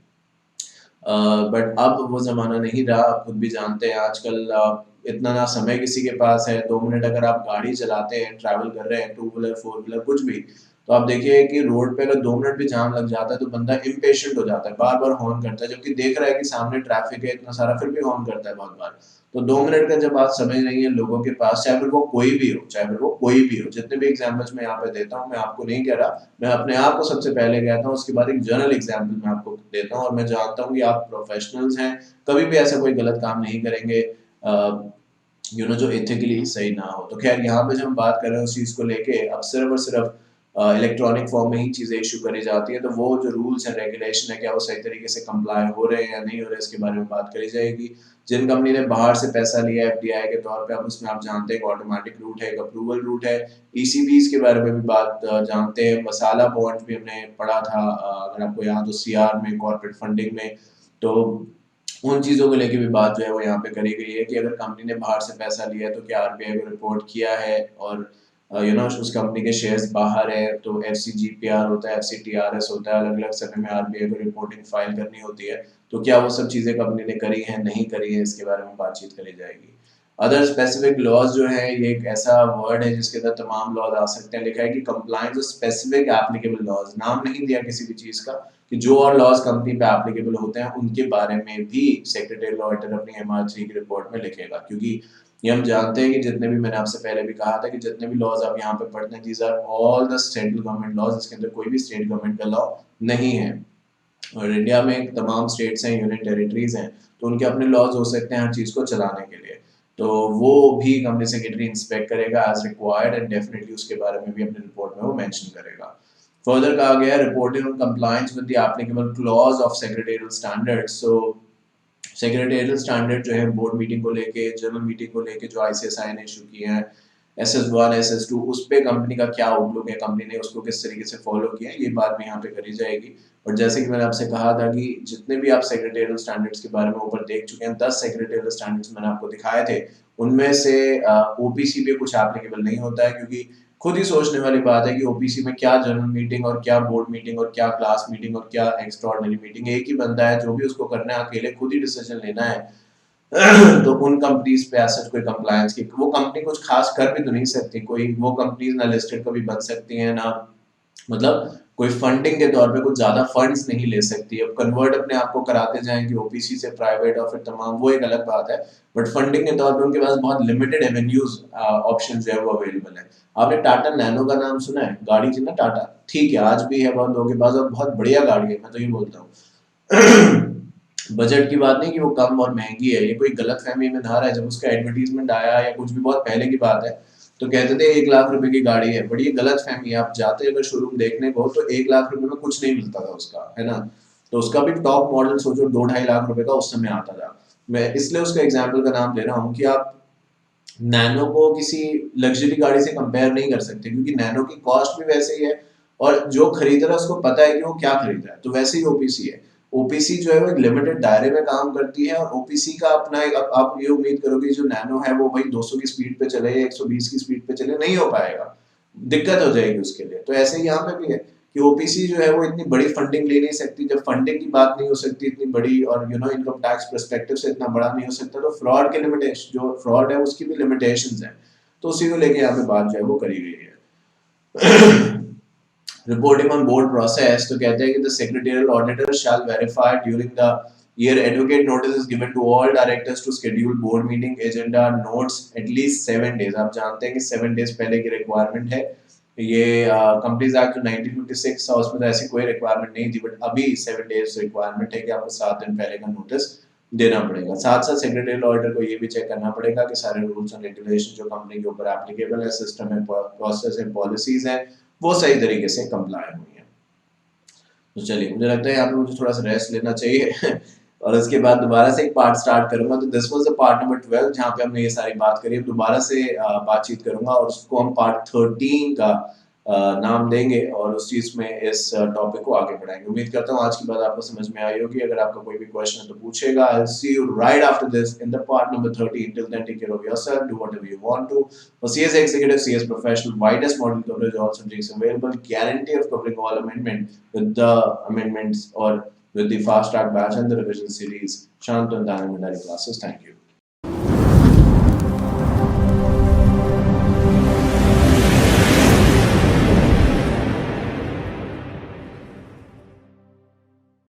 बट अब वो जमाना नहीं रहा। आप खुद भी जानते हैं आजकल इतना ना समय किसी के पास है। 2 मिनट अगर आप गाड़ी चलाते हैं, ट्रैवल कर रहे हैं, 2 व्हीलर 4 व्हीलर कुछ भी, तो आप देखिए कि रोड पे अगर 2 मिनट भी जाम लग जाता है तो बंदा इम्पेशेंट हो जाता है, बार बार हॉर्न करता है, जबकि देख रहा है कि सामने ट्रैफिक है इतना सारा, फिर भी हॉर्न करता है बहुत बार। तो 2 मिनट का जब बात समझ रही है लोगों के पास, चाहे फिर वो कोई भी हो, चाहे फिर वो कोई भी हो, जितने भी एग्जाम्पल्स मैं यहाँ पे देता हूँ, मैं आपको नहीं कह रहा, मैं अपने आप को सबसे पहले कहता हूँ, उसके बाद एक जनरल एग्जाम्पल मैं आपको देता हूँ, और मैं जानता हूँ कि आप प्रोफेशनल्स हैं, कभी भी ऐसा कोई गलत काम नहीं करेंगे जो एथिकली सही ना हो। तो खैर यहाँ पे जब हम बात कर रहे हैं उस चीज को लेके, अब सिर्फ और सिर्फ इलेक्ट्रॉनिक फॉर्म में ही चीजें इशू करी जाती है, तो वो जो रूल्स एंड रेगुलेशन है क्या वो सही तरीके से कंप्लाई हो रहे हैं या नहीं हो रहे, इसके बारे में बात करी जाएगी। जिन कंपनी ने बाहर से पैसा लिया FDI के तौर पे, अब उसमें आप जानते हैं एक ऑटोमेटिक रूट है, एक अप्रूवल रूट है। ECBs के बारे में भी बात जानते हैं। मसाला बॉन्ड भी हमने पढ़ा था, अगर आपको याद हो, CR में, कॉर्पोरेट फंडिंग में। तो उन चीज़ों को लेके भी बात जो है वो यहाँ पे करी गई है कि अगर कंपनी ने बाहर से पैसा लिया है तो क्या RBI को रिपोर्ट किया है, और उस कंपनी के शेयर्स बाहर है तो FCGPR होता है, FCTRS होता है, अलग अलग समय में RBI को रिपोर्टिंग फाइल करनी होती है। तो क्या वो सब चीज़ें कंपनी ने करी हैं, नहीं करी है, इसके बारे में बातचीत करी जाएगी। अदर स्पेसिफिक लॉज जो है, ये एक ऐसा वर्ड है जिसके अंदर तमाम लॉज आ सकते हैं। लिखा है कि कंप्लायंस स्पेसिफिक एप्लीकेबल लॉज, नाम नहीं दिया किसी भी चीज़ का, कि जो और लॉज कंपनी पे एप्लीकेबल होते हैं उनके बारे में भी सेक्रेटरी ऑडिटर अपनी MR3 की रिपोर्ट में लिखेगा। क्योंकि ये हम जानते हैं कि जितने भी, मैंने आपसे पहले भी कहा था कि जितने भी लॉज आप यहाँ पे पढ़ते हैं, these are all the central government laws, इसके अंदर कोई भी स्टेट गवर्नमेंट का लॉ नहीं है। और इंडिया में तमाम स्टेट्स हैं, यूनियन टेरिटरीज हैं, तो उनके अपने लॉज हो सकते हैं हर चीज़ को चलाने के लिए। तो वो भी कंपनी सेक्रेटरी इंस्पेक्ट करेगा एज रिक्वायर्ड, एंड डेफिनेटली उसके बारे में भी अपनी रिपोर्ट में वो मेंशन करेगा। फर्दर कहा गया है reporting on compliance with the applicable clause of secretarial standards. So secretarial standard जो है बोर्ड मीटिंग को लेके, जनरल मीटिंग को लेके, जो ICSI ने इशू किए हैं, SS1 SS2, उस पे कंपनी का क्या आउटलुक है, कंपनी ने उसको किस तरीके से फॉलो किया है, ये बात भी यहाँ पे करी जाएगी। और जैसे कि मैंने आपसे कहा था कि जितने भी आप सेक्रेटरियल स्टैंडर्ड्स के बारे में ऊपर देख चुके हैं, 10 सेक्रेटरियल स्टैंडर्ड्स मैंने आपको दिखाए थे, उनमें से OPC पे कुछ एप्लीकेबल नहीं होता है, क्योंकि खुद ही सोचने वाली बात है कि OPC में क्या जनरल मीटिंग और क्या बोर्ड मीटिंग और क्या क्लास मीटिंग और क्या एक्स्ट्राऑर्डिनरी मीटिंग, एक ही बंदा है जो भी उसको करना है, अकेले खुद ही डिसीजन लेना है। तो उन कंपनीज पे एसेट कोई कंप्लायंस की वो कंपनी कुछ खास कर भी तो नहीं सकती, कोई वो कंपनीज ना लिस्टेड कभी बन सकती हैं, ना मतलब कोई फंडिंग के तौर पे कुछ ज्यादा फंड्स नहीं ले सकती। अब कन्वर्ट अपने आप को कराते जाएं कि OPC से प्राइवेट और फिर तमाम, वो एक अलग बात है, बट फंडिंग के तौर पे उनके पास बहुत लिमिटेड एवेन्यूज ऑप्शन जो है वो अवेलेबल है। आपने टाटा नैनो का नाम सुना है? गाड़ी थी ना टाटा, ठीक है, आज भी है बहुत लोगों के पास और बहुत बढ़िया गाड़ी है, मैं तो ये बोलता हूँ। बजट की बात नहीं कि वो कम और महंगी है, ये कोई गलत फहमी में ना रहा है। जब उसका एडवर्टीजमेंट आया या कुछ भी बहुत पहले की बात है, तो कहते थे 1 लाख रुपए की गाड़ी है, बड़ी गलत फहमी है। आप जाते अगर शोरूम देखने को तो 1 लाख रुपए में कुछ नहीं मिलता था उसका, है ना। तो उसका भी टॉप मॉडल सोचो 2-2.5 लाख रुपए का उस समय आता था। मैं इसलिए उसका एग्जाम्पल का नाम ले रहा हूँ कि आप नैनो को किसी लग्जरी गाड़ी से कंपेयर नहीं कर सकते, क्योंकि नैनो की कॉस्ट भी वैसे ही है और जो खरीद रहा है उसको पता है कि वो क्या खरीद रहा है, तो वैसे ही OPC है। ओपीसी जो है वो एक लिमिटेड दायरे में काम करती है और ओपीसी का अपना एक आप ये उम्मीद करोगे जो नैनो है वो भाई 200 की स्पीड पे चले या 120 की स्पीड पे चले, नहीं हो पाएगा, दिक्कत हो जाएगी उसके लिए। तो ऐसे ही यहाँ पे भी है कि ओपीसी जो है वो इतनी बड़ी फंडिंग ले नहीं सकती, जब फंडिंग की बात नहीं हो सकती इतनी बड़ी और इनकम टैक्स पर्सपेक्टिव से इतना बड़ा नहीं हो सकता, तो फ्रॉड के लिमिटेशन, जो फ्रॉड है उसकी भी लिमिटेशंस हैं, तो उसी को लेके यहाँ पे बात जो है वो करी गई है। Reporting on board process, तो कहते हैं कि the secretarial auditor shall verify during the year advocate notice is given to all directors to schedule board meeting agenda notes at least 7 days। आप जानते हैं कि 7 days पहले की रिक्वायरमेंट है, ये कंपनीज एक्ट 1956 था, उसमें तो ऐसी कोई रिक्वायरमेंट नहीं थी, बट अभी 7 days रिक्वायरमेंट है कि आपको 7 दिन पहले का नोटिस देना पड़ेगा। साथ साथ सेक्रेटरियल ऑडिटर को ये भी चेक करना पड़ेगा कि सारे रूल्स एंड रेगुलेशन जो कंपनी के ऊपर एप्लीकेबल है, सिस्टम है, प्रोसेस है, पॉलिसीज है, वो सही तरीके से कंप्लाई हुई है। तो चलिए, मुझे लगता है यहाँ पे मुझे थोड़ा सा रेस्ट लेना चाहिए और उसके बाद दोबारा से एक पार्ट स्टार्ट करूंगा। तो this was the part number 12 जहाँ पे हमने ये सारी बात करी। दोबारा से बातचीत करूंगा और उसको हम पार्ट 13 का नाम देंगे और उस चीज में इस टॉपिक को आगे बढ़ाएंगे। उम्मीद करता हूँ आज की बात आपको समझ में आई होगी। अगर आपका कोई भी क्वेश्चन है तो पूछेगा। I will see you right after this in the part number 13। Till then take care of yourself, do whatever you want to. For CS Executive, CS Professional, widest model coverage, all subjects available, guarantee of covering all amendment with the amendments or with the fast track batch and the revision series. Shant and Dhananandari classes. Thank you.